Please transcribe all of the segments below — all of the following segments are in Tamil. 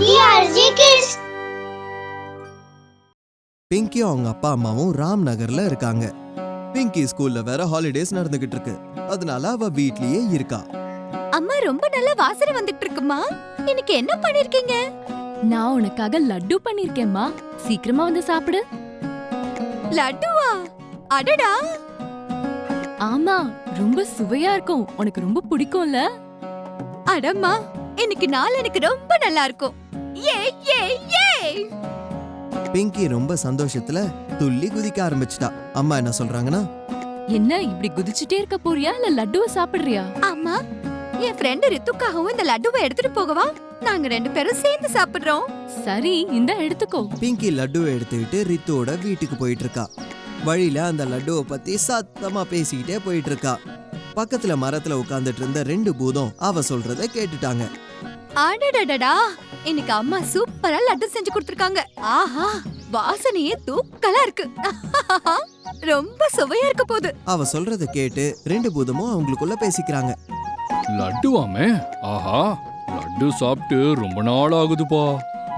DRG Kids. பிங்கியும் அவங்க அப்பா அம்மாவும் ராம் நகர்ல இருக்காங்க. பிங்கி ஸ்கூல்ல வேற ஹாலிடேஸ் நடந்துகிட்டு இருக்கு. அதனால அவ வீட்லயே இருக்கா. அம்மா ரொம்ப நல்ல வாசனை வந்துட்டு இருக்குமா. இன்னைக்கு என்ன பண்ணிருக்கீங்க? நான் உனக்காக லட்டு பண்ணிருக்கேம்மா. சீக்கிரமா வந்து சாப்பிடு. லட்டுவா? அடடா! ஆமா, ரொம்ப சுவையா இருக்கும். உனக்கு ரொம்ப பிடிக்கும்ல? அடம்மா, இன்னைக்கு நாள் எனக்கு ரொம்ப நல்லா இருக்கும். ஏ ஏ ஏ! பிங்கி ரொம்ப சந்தோஷத்துல துள்ளி குதிக்க ஆரம்பிச்சிட்டா. அம்மா என்ன சொல்றாங்கன்னா, என்ன இப்படி குதிச்சுட்டே இருக்க போறியா இல்ல லட்டுவை சாப்பிடுறியா? அம்மா, என் ஃப்ரெண்ட் ரித்துக்காகவும் இந்த லட்டுவை எடுத்துட்டு போகவா? நாங்க ரெண்டு பேரும் சேர்ந்து சாப்பிடுறோம். சரி, இந்த எடுத்துக்கோ. பிங்கி லட்டுவை எடுத்துக்கிட்டு ரித்துவோட வீட்டுக்கு போயிட்டு இருக்கா. வழியில அந்த லட்டுவை பத்தி சத்தமா பேசிக்கிட்டே போயிட்டு இருக்கா. பக்கத்துல மரத்துல உட்கார்ந்துட்டு இருந்த ரெண்டு பூதம் அவ சொல்றத கேட்டுட்டாங்க. அடடடடா! இன்னைக்கு அம்மா சூப்பரா லட்டு செஞ்சு கொடுத்திருக்காங்க. ஆஹா, வாசனையே தூக்கலா இருக்கு. ரொம்ப சுவையா இருக்க போகுது. அவ சொல்றத கேட்டு ரெண்டு பூதமும் அவங்களுக்குள்ள பேசிக்கிறாங்க. லட்டுவாமே, ஆஹா, லட்டு சாப்பிட்டு ரொம்ப நாள் ஆகுதுப்பா.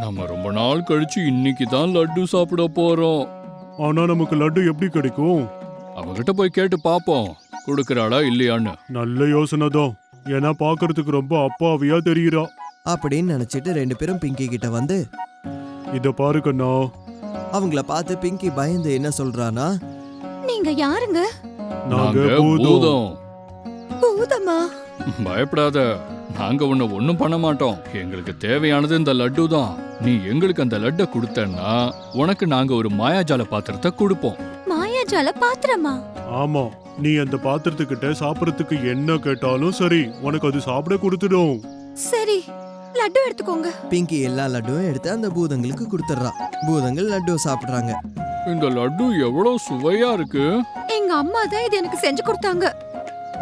நம்ம ரொம்ப நாள் கழிச்சு இன்னைக்கு தான் லட்டு சாப்பிட போறோம். ஆனா நமக்கு லட்டு எப்படி கிடைக்கும்? அவகிட்ட போய் கேட்டு பாப்போம், கொடுக்கறாளா இல்லையான்னு. நல்ல யோசனை தான். ஏன்னா பாக்குறதுக்கு ரொம்ப அப்பாவியா தெரியுறா. அப்படின்னு நினைச்சிட்டு ரெண்டு பேரும் பிங்கி கிட்ட வந்து, இத பாரு கண்ணா. அவங்கள பார்த்து பிங்கி பயந்து என்ன சொல்றானா, நீங்க யாருங்க? நாங்க நாங்க பூதம். பூதம். பூதமா? பயப்படாத, நாங்க உன்னை ஒண்ணும் பண்ண மாட்டோம். எங்களுக்கு தேவையானது இந்த லட்டு தான். நீ எங்களுக்கு அந்த லட்டை கொடுத்தன்னா உனக்கு நாங்க ஒரு மாயாஜால பாத்திரத்தை கொடுப்போம். மாயாஜால பாத்திரமா? ஆமா, நீ அந்த பாத்திரத்துக்கிட்ட சாப்பிடறதுக்கு என்ன கேட்டாலும் சரி, உனக்கு அது சாப்பிட கொடுத்துடும். சரி, லட்டு எடுத்துக்கோங்க. பிங்கி எல்லா லட்டுவும் எடுத்து அந்த பூதங்களுக்கு கொடுத்துட்றா. பூதங்கள் லட்டு சாப்பிடுறாங்க. இந்த லட்டு எவ்வளவு சுவையா இருக்கு. எங்க அம்மா தான் இது எனக்கு செஞ்சு கொடுத்தாங்க.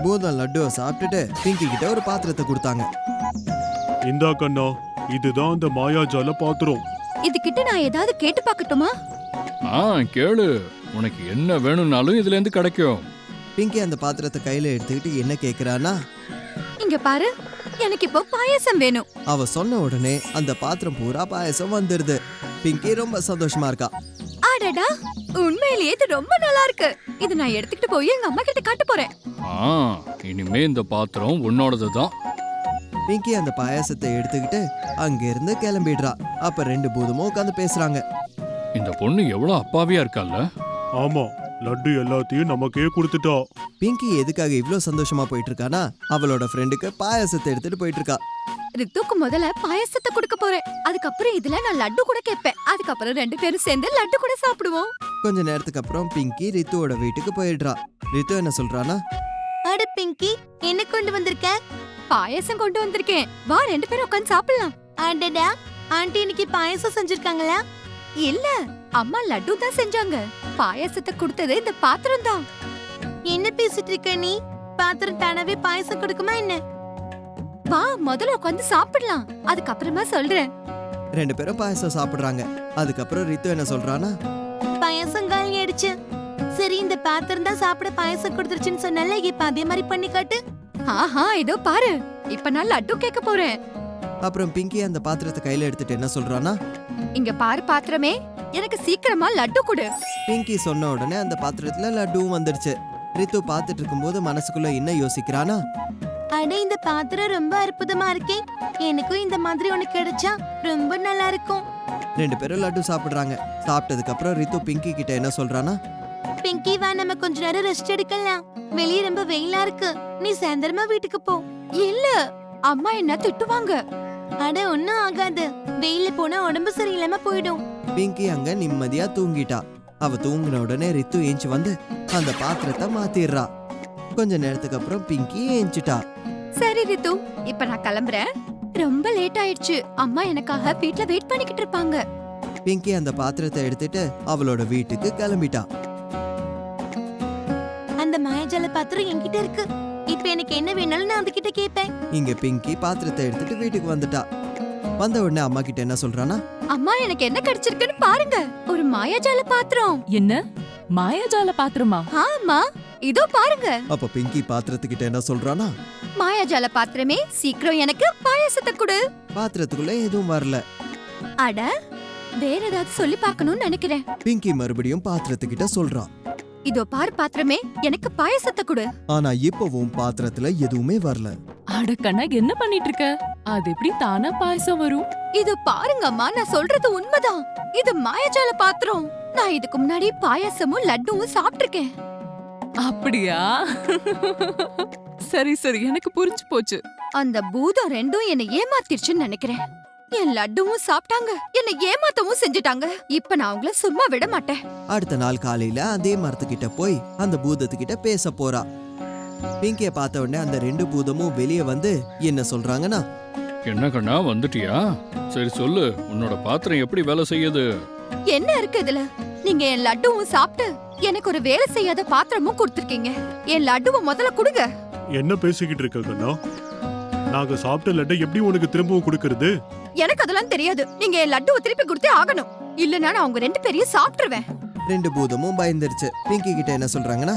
பூதம் லட்டுவை சாப்பிட்டுட்டு பிங்கி கிட்ட ஒரு பாத்திரத்தை கொடுத்தாங்க. இந்தா கண்ணா, இதுதான் அந்த மாயாஜால பாத்திரம். இதுகிட்ட நான் ஏதாவது கேட்டு பார்க்கட்டுமா? கேளு, உனக்கு என்ன வேணும்னாலும் இதுல இருந்து கிடைக்கும். பிங்கி அந்த பாத்திரத்தை கையில எடுத்துக்கிட்டு என்ன கேக்குறானா, இங்க பாரு, எனக்கு இப்போ பாயாசம் வேணும். அவ சொன்ன உடனே அந்த பாத்திரம் பூரா பாயசம் வந்துருது. பிங்கி ரொம்ப சந்தோஷமா இருக்கா. அடடா, உண்மையிலேயே இது ரொம்ப நல்லா இருக்கு. இது நான் எடுத்துக்கிட்டு போய் எங்க அம்மா கிட்ட காட்ட போறேன். இனிமே இந்த பாத்திரம் உன்னோடது தான். பிங்கி அந்த பாயாசத்தை எடுத்துக்கிட்டு அங்க இருந்து கிளம்பிடுறா. அப்ப ரெண்டு பூதமும் உட்காந்து பேசுறாங்க. இந்த பொண்ணு எவ்வளவு அப்பாவியா இருக்கால. ஆமா, லட்டு எல்லாத்தையும் நமக்கே கொடுத்துட்டா. பிங்கி எதுக்காக இவ்ளோ சந்தோஷமா போயிட்டு இருக்கானா, அவளோட ஃப்ரெண்டுக்கு பாயாசத்தை எடுத்துட்டு போயிட்டு இருக்கா. ரித்துக்கு முதல்ல பாயாசத்தை கொடுக்க போறேன். அதுக்கப்புறம் இதுல நான் லட்டு கூட கேட்பேன். அதுக்கப்புறம் ரெண்டு பேரும் சேர்ந்து லட்டு கூட சாப்பிடுவோம். கொஞ்ச நேரத்துக்கு அப்புறம் பிங்கி ரித்துவோட வீட்டுக்கு போயிடுறா. ரித்து என்ன சொல்றானா, அட பிங்கி, என்ன கொண்டு வந்திருக்க? பாயாசம் கொண்டு வந்திருக்கேன். வா, ரெண்டு பேரும் உட்கார்ந்து சாப்பிடலாம். அடடா, ஆண்டி இன்னைக்கு பாயாசம் செஞ்சிருக்காங்களா? இல்ல, அம்மா லட்டு தான் செஞ்சாங்க. பாயாசத்தை கொடுத்தது இந்த பாத்திரம் தான். என்ன பேசிட்டு இருக்க நீ? பாத்திரம் தானவே பாயாசம் கொடுக்குமா என்ன? வா, முதல்ல உட்கார்ந்து சாப்பிடலாம். அதுக்கப்புறமா சொல்றேன். ரெண்டு பேரும் பாயசம் சாப்பிடுறாங்க. அதுக்கப்புறம் ரித்து என்ன சொல்றானா, பாயாசம் காலி ஆயிடுச்சு. சரி, இந்த பாத்திரம் தான் சாப்பிட பாயாசம் கொடுத்துருச்சுன்னு சொன்னல, இப்ப அதே மாதிரி பண்ணி காட்டு. ஆஹா, இதோ பாரு, இப்ப நான் லட்டு கேட்க போறேன். அப்புறம் பிங்கி அந்த பாத்திரத்தை கையில எடுத்துட்டு என்ன சொல்றானா, இங்க பாரு பாத்திரமே, எனக்கு சீக்கிரமா லட்டு கொடு. பிங்கி சொன்ன உடனே அந்த பாத்திரத்துல லட்டுவும் வந்துருச்சு. ரித்து பாத்துட்டு இருக்கும்போது மனசுக்குள்ள என்ன யோசிக்கிறானா, அட, இந்த பாத்திரம் ரொம்ப அற்புதமா இருக்கே. எனக்கும் இந்த மாதிரி ஒண்ணு கிடைச்சா ரொம்ப நல்லா இருக்கும். ரெண்டு பேரும் லட்டு சாப்பிடுறாங்க. சாப்பிட்டதுக்கு அப்புறம் ரித்து பிங்கி கிட்ட என்ன சொல்றானா, பிங்கி, வா, நம்ம கொஞ்ச நேரம் ரெஸ்ட் எடுக்கலாம். வெளிய ரொம்ப வெயிலா இருக்கு. நீ சாயந்தரமா வீட்டுக்கு போ. இல்ல, அம்மா என்ன திட்டுவாங்க. அட, ஒண்ணும் ஆகாது. வெயில போனா உடம்பு சரியில்லாம போயிடும். பிங்கி அங்க நிம்மதியா தூங்கிட்டா. அவ தூங்கின உடனே ரித்து ஏஞ்சி வந்து அந்த பாத்திரத்தை மாத்திடுறா. கொஞ்ச நேரத்துக்கு அப்புறம் பிங்கி ஏஞ்சிட்டா. சரி ரித்து, இப்ப நான் கிளம்புறேன். ரொம்ப லேட் ஆயிடுச்சு. அம்மா எனக்காக வீட்ல வெயிட் பண்ணிக்கிட்டு இருப்பாங்க. பிங்கி அந்த பாத்திரத்தை எடுத்துட்டு அவளோட வீட்டுக்கு கிளம்பிட்டா. அந்த மாயாஜால பாத்திரம் என்கிட்ட இருக்கு. இப்ப எனக்கு என்ன வேணாலும் நான் அதுகிட்ட கேட்பேன். இங்க பிங்கி பாத்திரத்தை எடுத்துட்டு வீட்டுக்கு வந்துட்டா. வந்த உடனே அம்மா கிட்ட என்ன சொல்றானா, அம்மா, எனக்கு என்ன கிடைச்சிருக்குன்னு பாருங்க. ஒரு மாயாஜால பாத்திரம். என்ன மாயாஜால பாத்திரமா? ஆமா, இதோ பாருங்க. அப்ப பிங்கி பாத்திரத்துக்கிட்ட என்ன சொல்றானா, மாயாஜால பாத்திரமே, சீக்கிரம் எனக்கு பாயாசத்தை கொடு. பாத்திரத்துக்குள்ள எதுவும் வரல. அட வேற ஏதாவது சொல்லி பார்க்கணும்னு நினைக்கிறேன். பிங்கி மறுபடியும் பாத்திரத்துக்கிட்ட சொல்றா. இதோ பாரு பாத்திரமே, எனக்கு பாயசத்தை கொடு. ஆனா இப்பவும் பாத்திரத்துல எதுவுமே வரல. அட கண்ணா என்ன பண்ணிட்டு இருக்க? அது எப்படி தானா பாயசம் வரும்? இது பாருங்கம்மா, நான் சொல்றது உண்மைதான். இது மாயாஜால பாத்திரம். நான் இதுக்கு முன்னாடி பாயாசமும் லட்டுவும் சாப்பிட்டிருக்கேன். அப்படியா? சரி சரி, எனக்கு புரிஞ்சு போச்சு. அந்த பூதம் ரெண்டும் என்னை ஏமாத்திருச்சுன்னு நினைக்கிறேன். என் லட்டுவும் சாப்பிட்டாங்க, என்னை ஏமாத்தவும் செஞ்சுட்டாங்க. இப்ப நான் அவங்கள சும்மா விட மாட்டேன். அடுத்த நாள் காலையில அதே மரத்துக்கிட்ட போய் அந்த பூதத்துக்கிட்ட பேச போறா. பிங்கிய பார்த்த உடனே அந்த 2 பூதமும் வெளியே வந்து என்ன சொல்றாங்கன்னா, என்ன கண்ணா வந்துட்டியா? சரி சொல்லு, உன்னோட பாத்திரம் எப்படி வேலை செய்யுது? என்ன இருக்கு இதுல? நீங்க என் லட்டுவும் சாப்பிட்டு எனக்கு ஒரு வேலை செய்யாத பாத்திரமும் கொடுத்திருக்கீங்க. என் லட்டுவை முதல்ல கொடுங்க. என்ன பேசிக்கிட்டு இருக்க கண்ணா? நாங்க சாப்பிட்ட லட்டை எப்படி உனக்கு திரும்பவும் கொடுக்கறது? எனக்கு அதெல்லாம் தெரியாது. நீங்க என் லட்டுவை திருப்பி கொடுத்தே ஆகணும். இல்லனா நான் அவங்க 2 பேரையும் சாப்பிட்டுருவேன். 2 பூதமும் பயந்துருச்சு. பிங்கி கிட்ட என்ன சொல்றாங்கன்னா,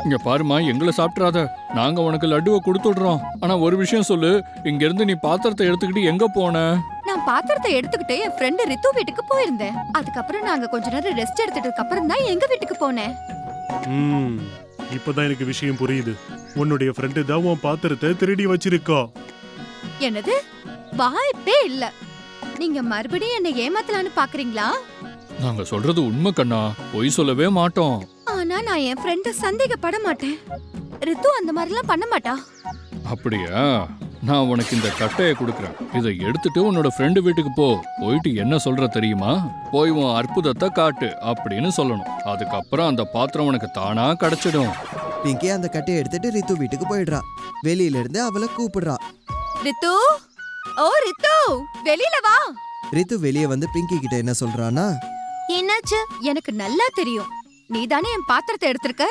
இங்க பாருமா, எங்களை சாப்பிட்றாத. நாங்க உனக்கு லட்டுவை கொடுத்துடுறோம். ஆனா ஒரு விஷயம் சொல்லு, இங்க இருந்து நீ பாத்திரத்தை எடுத்துக்கிட்டு எங்க போன? நான் பாத்திரத்தை எடுத்துக்கிட்டு என் ஃப்ரெண்ட் ரித்து வீட்டுக்கு போயிருந்தேன். அதுக்கப்புறம் நாங்க கொஞ்ச நேரம் ரெஸ்ட் எடுத்துட்டதுக்கு அப்புறம் தான் எங்க வீட்டுக்கு போனேன். இப்பதான் எனக்கு விஷயம் புரியுது. உன்னுடைய ஃப்ரெண்டு தான் உன் பாத்திரத்தை திருடி வச்சிருக்கா. என்னது? வாய்ப்பே இல்ல. நீங்க மறுபடியும் என்ன ஏமாத்தலான்னு பாக்குறீங்களா? நாங்க சொல்றது உண்மை கண்ணா, பொய் சொல்லவே மாட்டோம். ஆனா நான் என் ஃப்ரெண்ட சந்தேகப்பட மாட்டேன். ரித்து அந்த மாதிரிலாம் பண்ண மாட்டா. அப்படியா? நான் உனக்கு இந்த கட்டையை கொடுக்கறேன். இதை எடுத்துட்டு உன்னோட ஃப்ரெண்டு வீட்டுக்கு போ. போயிட்டு என்ன சொல்ற தெரியுமா? போய் உன் அற்புதத்தை காட்டு அப்படின்னு சொல்லணும். அதுக்கப்புறம் அந்த பாத்திரம் உனக்கு தானா கிடைச்சிடும். பிங்கி அந்த கட்டையை எடுத்துட்டு ரித்து வீட்டுக்கு போயிடுறா. வெளியில இருந்து அவளை கூப்பிடுறா. ரித்து, ஓ ரித்து, வெளியில வா. ரித்து வெளியே வந்து பிங்கி கிட்ட என்ன சொல்றானா, என்னாச்சு? எனக்கு நல்லா தெரியும். நீதானே என் பாத்திரத்தை எடுத்திருக்க.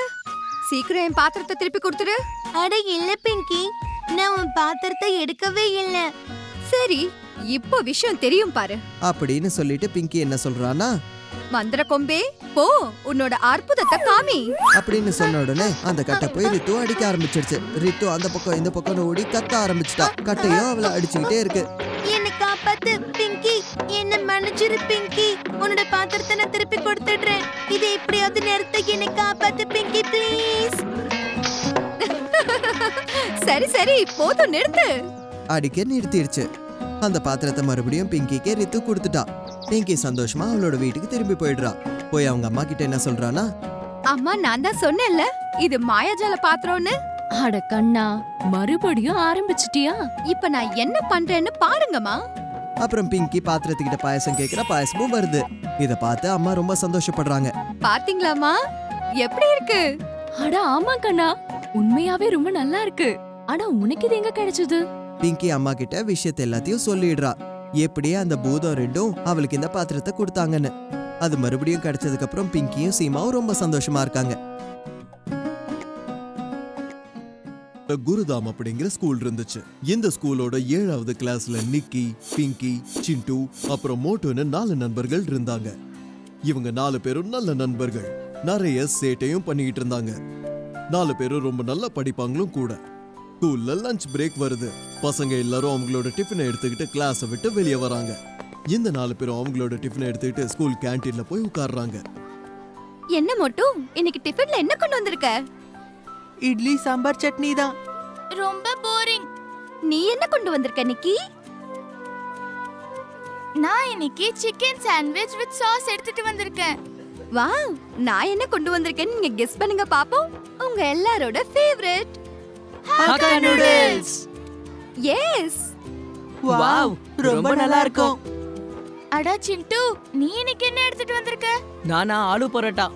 சீக்கிரம் என் பாத்திரத்தை திருப்பி கொடுத்துரு. அட இல்ல பிங்கி, நான் உன் பாத்திரத்தை எடுக்கவே இல்ல. சரி, இப்போ விஷயம் தெரியும் பாரு அப்படின்னு சொல்லிட்டு பிங்கி என்ன சொல்றானா, மந்திர கொம்பே, போ உன்னோட அற்புதத்தை காமி. அப்படின்னு சொன்ன உடனே அந்த கட்டை போய் ரித்து அடிக்க ஆரம்பிச்சிருச்சு. ரித்து அந்த பக்கம் இந்த பக்கம் ஓடி கத்த ஆரம்பிச்சிட்டா. கட்டையும் அவளை அடிச்சுக்கிட்டே இருக்கு. என்ன காப்பாத்து பிங்கி, என்ன மன்னிச்சிரு பிங்கி. உன்னோட பாத்திரத்தை நான் திருப்பி கொடுத்துடுறேன். இதை எப்படியாவது நிறுத்த, என்ன காப்பாத்து பிங்கி ப்ளீஸ். சரி சரி, போதும் நிறுத்து. அடிக்க நிறுத்திடுச்சு. அந்த பாத்திரத்தை மறுபடியும் பிங்கிக்கு ரித்து கொடுத்துட்டா. பிங்கி சந்தோஷமா அவளோட வீட்டுக்கு திரும்பி போயிடுறா. போய் அவங்க அம்மா கிட்ட என்ன சொல்றானா, அம்மா நான் தான் சொன்னேன்ல இது மாயாஜால பாத்திரம்னு. அட கண்ணா, மறுபடியும் ஆரம்பிச்சிட்டியா? இப்ப நான் என்ன பண்றேன்னு பாருங்கம்மா. அப்புறம் பிங்கி பாத்திரத்துக்கிட்ட பாயசம் கேக்குற, பாயசமும் வருது. இத பார்த்து அம்மா ரொம்ப சந்தோஷப்படுறாங்க. பாத்தீங்களாமா எப்படி இருக்கு? அட ஆமா கண்ணா, உண்மையாவே ரொம்ப நல்லா இருக்கு. ஆனா உனக்கு இது எங்க கிடைச்சது? பிங்கி அம்மா கிட்ட விஷயத்தை எல்லாத்தையும் சொல்லிடுறா. எப்படியே அந்த பூதம் ரெண்டும் அவளுக்கு இந்த பாத்திரத்தை கொடுத்தாங்கன்னு. அது மறுபடியும் கிடைச்சதுக்கு அப்புறம் பிங்கியும் சீமாவும் ரொம்ப சந்தோஷமா இருக்காங்க. குருதாம் அப்படிங்கிற ஸ்கூல் இருந்துச்சு. இந்த ஸ்கூலோட 7வது கிளாஸ்ல நிக்கி, பிங்கி, சிண்டு அப்புறம் மோட்டோன்னு 4 நண்பர்கள் இருந்தாங்க. இவங்க 4 பேரும் நல்ல நண்பர்கள். நிறைய சேட்டையும் பண்ணிக்கிட்டு இருந்தாங்க. 4 பேரும் ரொம்ப நல்லா படிப்பாங்களும் கூட. ஸ்கூல்ல லஞ்ச் பிரேக் வருது. பசங்க எல்லாரும் அவங்களோட டிஃபனை எடுத்துக்கிட்டு கிளாஸை விட்டு வெளியே வராங்க. இந்த 4 பேரும் அவங்களோட டிஃபனை எடுத்துக்கிட்டு ஸ்கூல் கேண்டீன்ல போய் உட்கார்றாங்க. என்ன மொட்டும், இன்னைக்கு டிஃபன்ல என்ன கொண்டு வந்திருக்க? இட்லி சாம்பார் சட்னி தான். ரொம்ப போரிங். நீ என்ன கொண்டு வந்திருக்க நிக்கி? நான் இன்னைக்கு சிக்கன் சாண்ட்விச் வித் சாஸ் எடுத்துட்டு வந்திருக்கேன். வாவ், நான் என்ன கொண்டு வந்திருக்கேன்னு நீங்க கெஸ் பண்ணுங்க பாப்போம். உங்க எல்லாரோட favourite hakka noodles. Yes. Wow, ரொம்ப நல்லா இருக்கும். அடா சிண்டு, நீ இன்னைக்கு என்ன எடுத்துட்டு வந்திருக்க? நானா ஆலு பரோட்டா.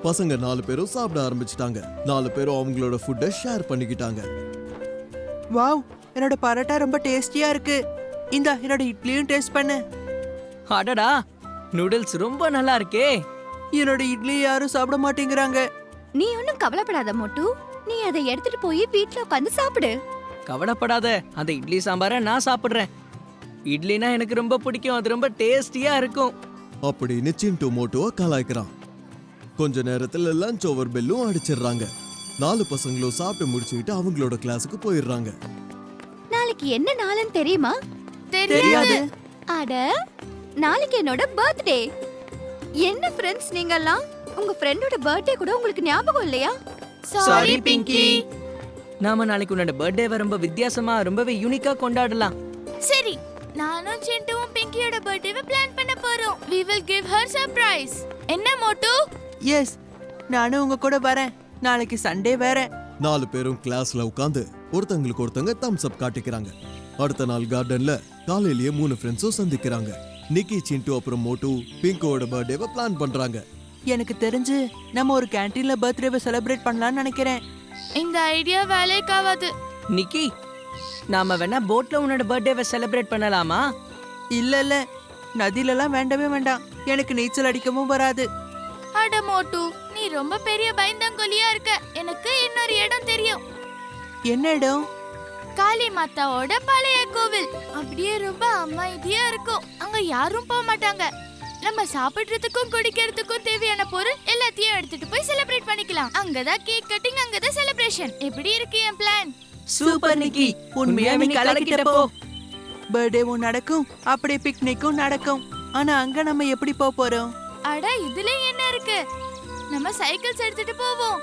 பசங்க 4 பேரும் சாப்பிட ஆரம்பிச்சிட்டாங்க. 4 பேரும் அவங்களோட ஃபுட்டை ஷேர் பண்ணிக்கிட்டாங்க. வாவ், என்னோட பரோட்டா ரொம்ப டேஸ்டியா இருக்கு. இந்தா என்னோட இட்லியும் டேஸ்ட் பண்ணு. அடடா, நூடுல்ஸ் ரொம்ப நல்லா இருக்கே. என்னோட இட்லி யாரும் சாப்பிட மாட்டேங்கிறாங்க. நீ ஒன்னும் கவலைப்படாத மொட்டு. நீ அதை எடுத்துட்டு போய் வீட்ல உட்கார்ந்து சாப்பிடு. கவலைப்படாத, அந்த இட்லி சாம்பாரை நான் சாப்பிடுறேன். இட்லினா எனக்கு ரொம்ப பிடிக்கும், அது ரொம்ப டேஸ்டியா இருக்கும். அப்படின்னு சிண்டு மோட்டோவை கலாய்க்கிறான். கொஞ்ச நேரத்துல லஞ்ச் ஓவர் பெல்லும் அடிச்சிடுறாங்க. 4 பசங்களும் சாப்பிட்டு முடிச்சுக்கிட்டு அவங்களோட கிளாஸுக்கு போயிடுறாங்க. நாளைக்கு என்ன நாளுன்னு தெரியுமா? தெரியாது. அட நாளைக்கு என்னோட பர்த்டே. என்ன ஃப்ரெண்ட்ஸ் நீங்கெல்லாம்? உங்க ஃப்ரெண்டோட பர்த்டே கூட உங்களுக்கு ஞாபகம் இல்லையா? சாரி பிங்கி. நாம நாளைக்கு உன்னோட பர்த்டேவை ரொம்ப வித்தியாசமா ரொம்பவே யூனிக்கா கொண்டாடலாம். சரி, நானும் சிண்டுவும் பிங்கியோட பர்த்டேவை பிளான் பண்ண போறோம். We will give her surprise. என்ன மோட்டு? எஸ், நானும் உங்க கூட வரேன். நாளைக்கு சண்டே வேற. 4 பேரும் கிளாஸ்ல உட்காந்து ஒருத்தங்களுக்கு ஒருத்தங்க தம்ஸ் அப் காட்டிக்கிறாங்க. அடுத்த நாள் கார்டன்ல காலையிலேயே 3 ஃப்ரெண்ட்ஸும் சந்திக்கிறாங்க. நிக்கி, சிண்டு அப்புறம் மோட்டு பிங்கோட பர்த்டேவை பிளான் பண்றாங்க. எனக்கு தெரிஞ்சு நம்ம ஒரு கேண்டீன்ல பர்த்டேவை செலிப்ரேட் பண்ணலாம்னு நினைக்கிறேன். இந்த ஐடியா வேலைக்காவாது. நிக்கி, நாம வேணா போட்ல உன்னோட பர்த்டேவை செலிப்ரேட் பண்ணலாமா? இல்ல நதியிலலாம் வேண்டவே வேண்டாம். எனக்கு நீச்சல் அடிக்கவும் வராது. அட மோட்டு, நீ ரொம்ப பெரிய பயந்தாங்கொலியா இருக்க. எனக்கு இன்னொரு இடம் தெரியும். என்ன இடம்? காளி மாதாவோட பழைய கோவில். அப்படியே ரொம்ப அமைதியா இருக்கும். அங்க யாரும் போக மாட்டாங்க. நம்ம சாப்பிடுறதுக்கும் குடிக்கிறதுக்கும் தேவையான பொருள் எல்லாத்தையும் எடுத்துட்டு போய் செலிப்ரேட் பண்ணிக்கலாம். அங்கதான் கேக் கட்டிங், அங்கதான் செலிப்ரேஷன். எப்படி இருக்கு என் பிளான்? சூப்பர் நிக்கி, உண்மையா நீ கலக்கிட்ட போ. பர்த்டேவும் நடக்கும், அப்படியே பிக்னிக்கும் நடக்கும். ஆனா அங்க நம்ம எப்படி போறோம்? அட, இதுல என்ன இருக்கு? நம்ம சைக்கிள்ஸ் எடுத்துட்டு போவோம்.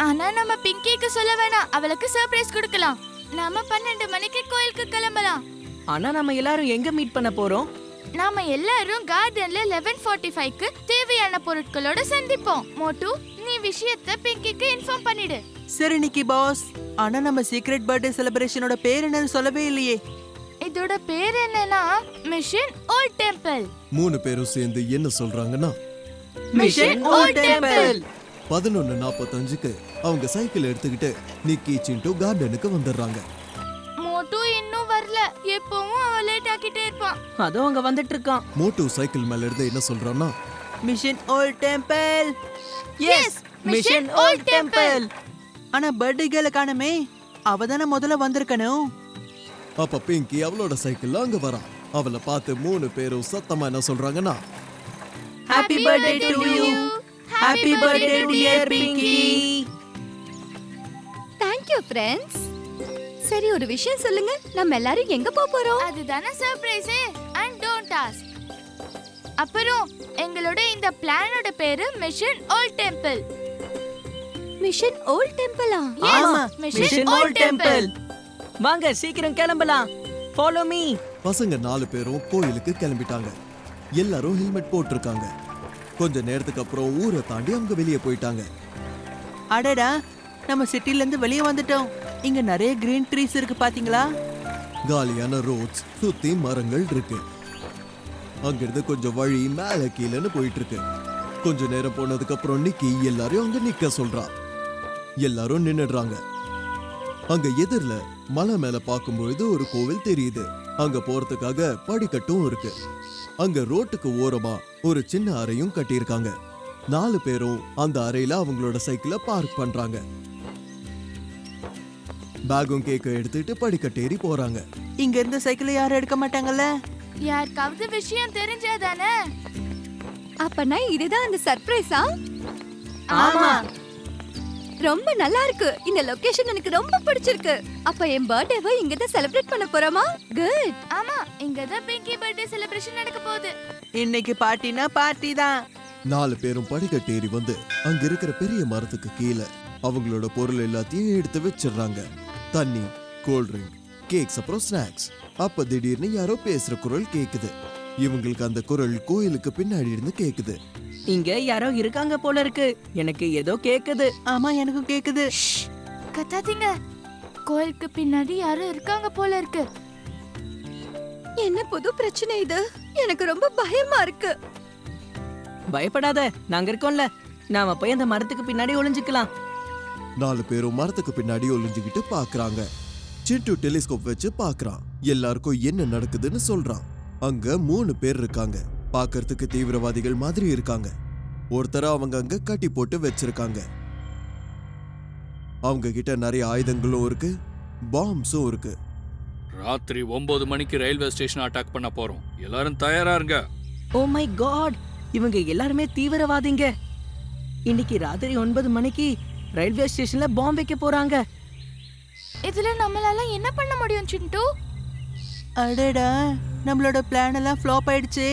ஆனா நம்ம பிங்கிக்கு சொல்ல வேணாம். அவளுக்கு சர்ப்ரைஸ் கொடுக்கலாம். நாம 12 மணிக்கு கோயிலுக்கு கிளம்பலாம். ஆனா நம்ம எல்லாரும் எங்க மீட் பண்ண போறோம்? நாம எல்லாரும் கார்டன்ல 11:45க்கு தேவையான பொருட்களோட சந்திப்போம். மோட்டு, நீ விஷயத்தை பிங்கிக்கு இன்ஃபார்ம் பண்ணிடு. சரி நிக்கி பாஸ். ஆனா நம்ம சீக்ரெட் பர்த்டே செலிப்ரேஷனோட பேர் என்னன்னு சொல்லவே இல்லையே. இதோட பேர் என்னன்னா மிஷன் ஓல்ட் டெம்பிள். 3 பேரும் சேர்ந்து என்ன சொல்றாங்கன்னா, மிஷன் ஓல்ட் டெம்பிள். 11:45க்கு அவங்க சைக்கிள் எடுத்துக்கிட்டு நிக்கி, சிண்டு கார்டனுக்கு வந்துடுறாங்க. மோட்டு இன்னும் வரல. எப்பவும் அவன் லேட் ஆக்கிட்டே இருப்பான். அதோ அங்க வந்துட்டு இருக்கான். மோட்டு சைக்கிள் மேல இருந்து என்ன சொல்றான்னா, mission old temple. Yes, mission old temple. ஆனா பர்த்டே கேர்ல காணமே. அவ தானே முதல்ல வந்திருக்கணும். அப்ப பிங்கி அவளோட சைக்கிள்ல அங்க வரா. அவளை பார்த்து 3 பேரும் சத்தமா என்ன சொல்றாங்கன்னா, happy birthday to you. Happy birthday dear Pinki. Thank you friends. சரி, ஒரு விஷயம் சொல்லுங்க. நம்ம எல்லாரும் எங்க போறோம்? அதுதானே சர்ப்ரைஸ். And don't ask. அப்புறம் எங்களோட இந்த பிளானோட பேரு mission old temple. Mission old டெம்பிளா? ஆமா, மிஷன் ஓல்ட் டெம்பிள். வாங்க சீக்கிரம் கிளம்பலாம். Follow me. பசங்க 4 பேரும் கோயிலுக்கு கிளம்பிட்டாங்க. எல்லாரும் ஹெல்மெட் போட்டிருக்காங்க. கொஞ்ச நேரத்துக்கு அப்புறம் ஊரை தாண்டி அவங்க வெளியே போயிட்டாங்க. அடடா, நம்ம சிட்டில இருந்து வெளியே வந்துட்டோம். இங்க நிறைய கிரீன் ட்ரீஸ் இருக்கு பாத்தீங்களா? காலியான ரோட்ஸ், சுத்தி மரங்கள் இருக்கு. அங்கிருந்து கொஞ்சம் வழி மேல கீழன்னு போயிட்டு இருக்கு. கொஞ்ச நேரம் போனதுக்கு அப்புறம் நிக்கி எல்லாரையும் அங்க நிக்க சொல்றா. எல்லாரும் நின்னுடுறாங்க. அங்க எதிரில மலை மேல பார்க்கும்பொழுது ஒரு கோவில் தெரியுது. அங்க போறதுக்காக படிக்கட்டும் இருக்கு. அங்க ரோட்டுக்கு ஓரமா ஒரு சின்ன அறையும் கட்டியிருக்காங்க. 4 பேரும் அந்த அறையில அவங்களோட சைக்கிளை பார்க் பண்றாங்க. பேகும் கேக்க எடுத்துட்டு படிக்கட்டேறி போறாங்க. இங்க இருந்த சைக்கிளை யாரும் எடுக்க மாட்டாங்கல்ல? யாருக்காவது விஷயம் தெரிஞ்சாதானே? அப்பனா இதுதான் அந்த சர்ப்ரைஸா? ஆமா. ரொம்ப நல்லா இருக்கு. இந்த லொகேஷன் எனக்கு ரொம்ப பிடிச்சிருக்கு. அப்ப என் பர்த்டேவை இங்க தான் செலிப்ரேட் பண்ண போறோமா? குட். ஆமா, இங்கதான் பிங்கி பர்த்டே செலிப்ரேஷன் நடக்க போகுது. இன்னைக்கு பார்ட்டினா பார்ட்டி தான். 4 பேரும் படிக்கட்டேறி வந்து அங்க இருக்கிற பெரிய மரத்துக்கு கீழே அவங்களோட பொருள் எல்லாத்தையும் எடுத்து வச்சிடுறாங்க. தண்ணி, கோல்ட் ட்ரிங்க், கேக்ஸ், அப்புறம் ஸ்நாக்ஸ். அப்ப திடீர்னு யாரோ பேசுற குரல் கேக்குது. இவங்களுக்கு அந்த குரல் கோயிலுக்கு பின்னாடி இருந்து கேக்குது. இங்க யாரோ இருக்காங்க போல இருக்கு. எனக்கு ஏதோ கேக்குது. ஆமா, எனக்கும் கேக்குது. கத்தாதீங்க. கோயிலுக்கு பின்னாடி யாரும் இருக்காங்க போல இருக்கு. என்ன புது பிரச்சனை இது? எனக்கு ரொம்ப பயமா இருக்கு. பயப்படாத, நாங்க இருக்கோம்ல. நாம போய் அந்த மரத்துக்கு பின்னாடி ஒளிஞ்சுக்கலாம். 4 பேரும் மரத்துக்கு பின்னாடி ஒளிஞ்சுக்கிட்டு பாக்குறாங்க. சிண்டு டெலிஸ்கோப் வச்சு பாக்குறான். எல்லாருக்கும் என்ன நடக்குதுன்னு சொல்றான். அங்க 3 பேர் இருக்காங்க. பார்க்கிறதுக்கு தீவிரவாதிகள் மாதிரி இருக்காங்க. ஒருத்தர அவங்க அங்க கட்டி போட்டு வச்சிருக்காங்க. அவங்க கிட்ட நிறைய ஆயுதங்களும் இருக்கு, பாம்ஸும் இருக்கு. ராத்திரி 9 மணிக்கு ரயில்வே ஸ்டேஷன் அட்டாக் பண்ண போறோம். எல்லாரும் தயாரா இருங்க. ஓ மை காட், இவங்க எல்லாருமே தீவிரவாதிங்க. இன்னைக்கு ராத்திரி 9 மணிக்கு ரயில்வே ஸ்டேஷன்ல பாம்பு வைக்க போறாங்க. இதுல நம்மளால என்ன பண்ண முடியும் சிண்டு? அடடா, நம்மளோட பிளான் எல்லாம் ஃப்ளாப் ஆயிடுச்சு.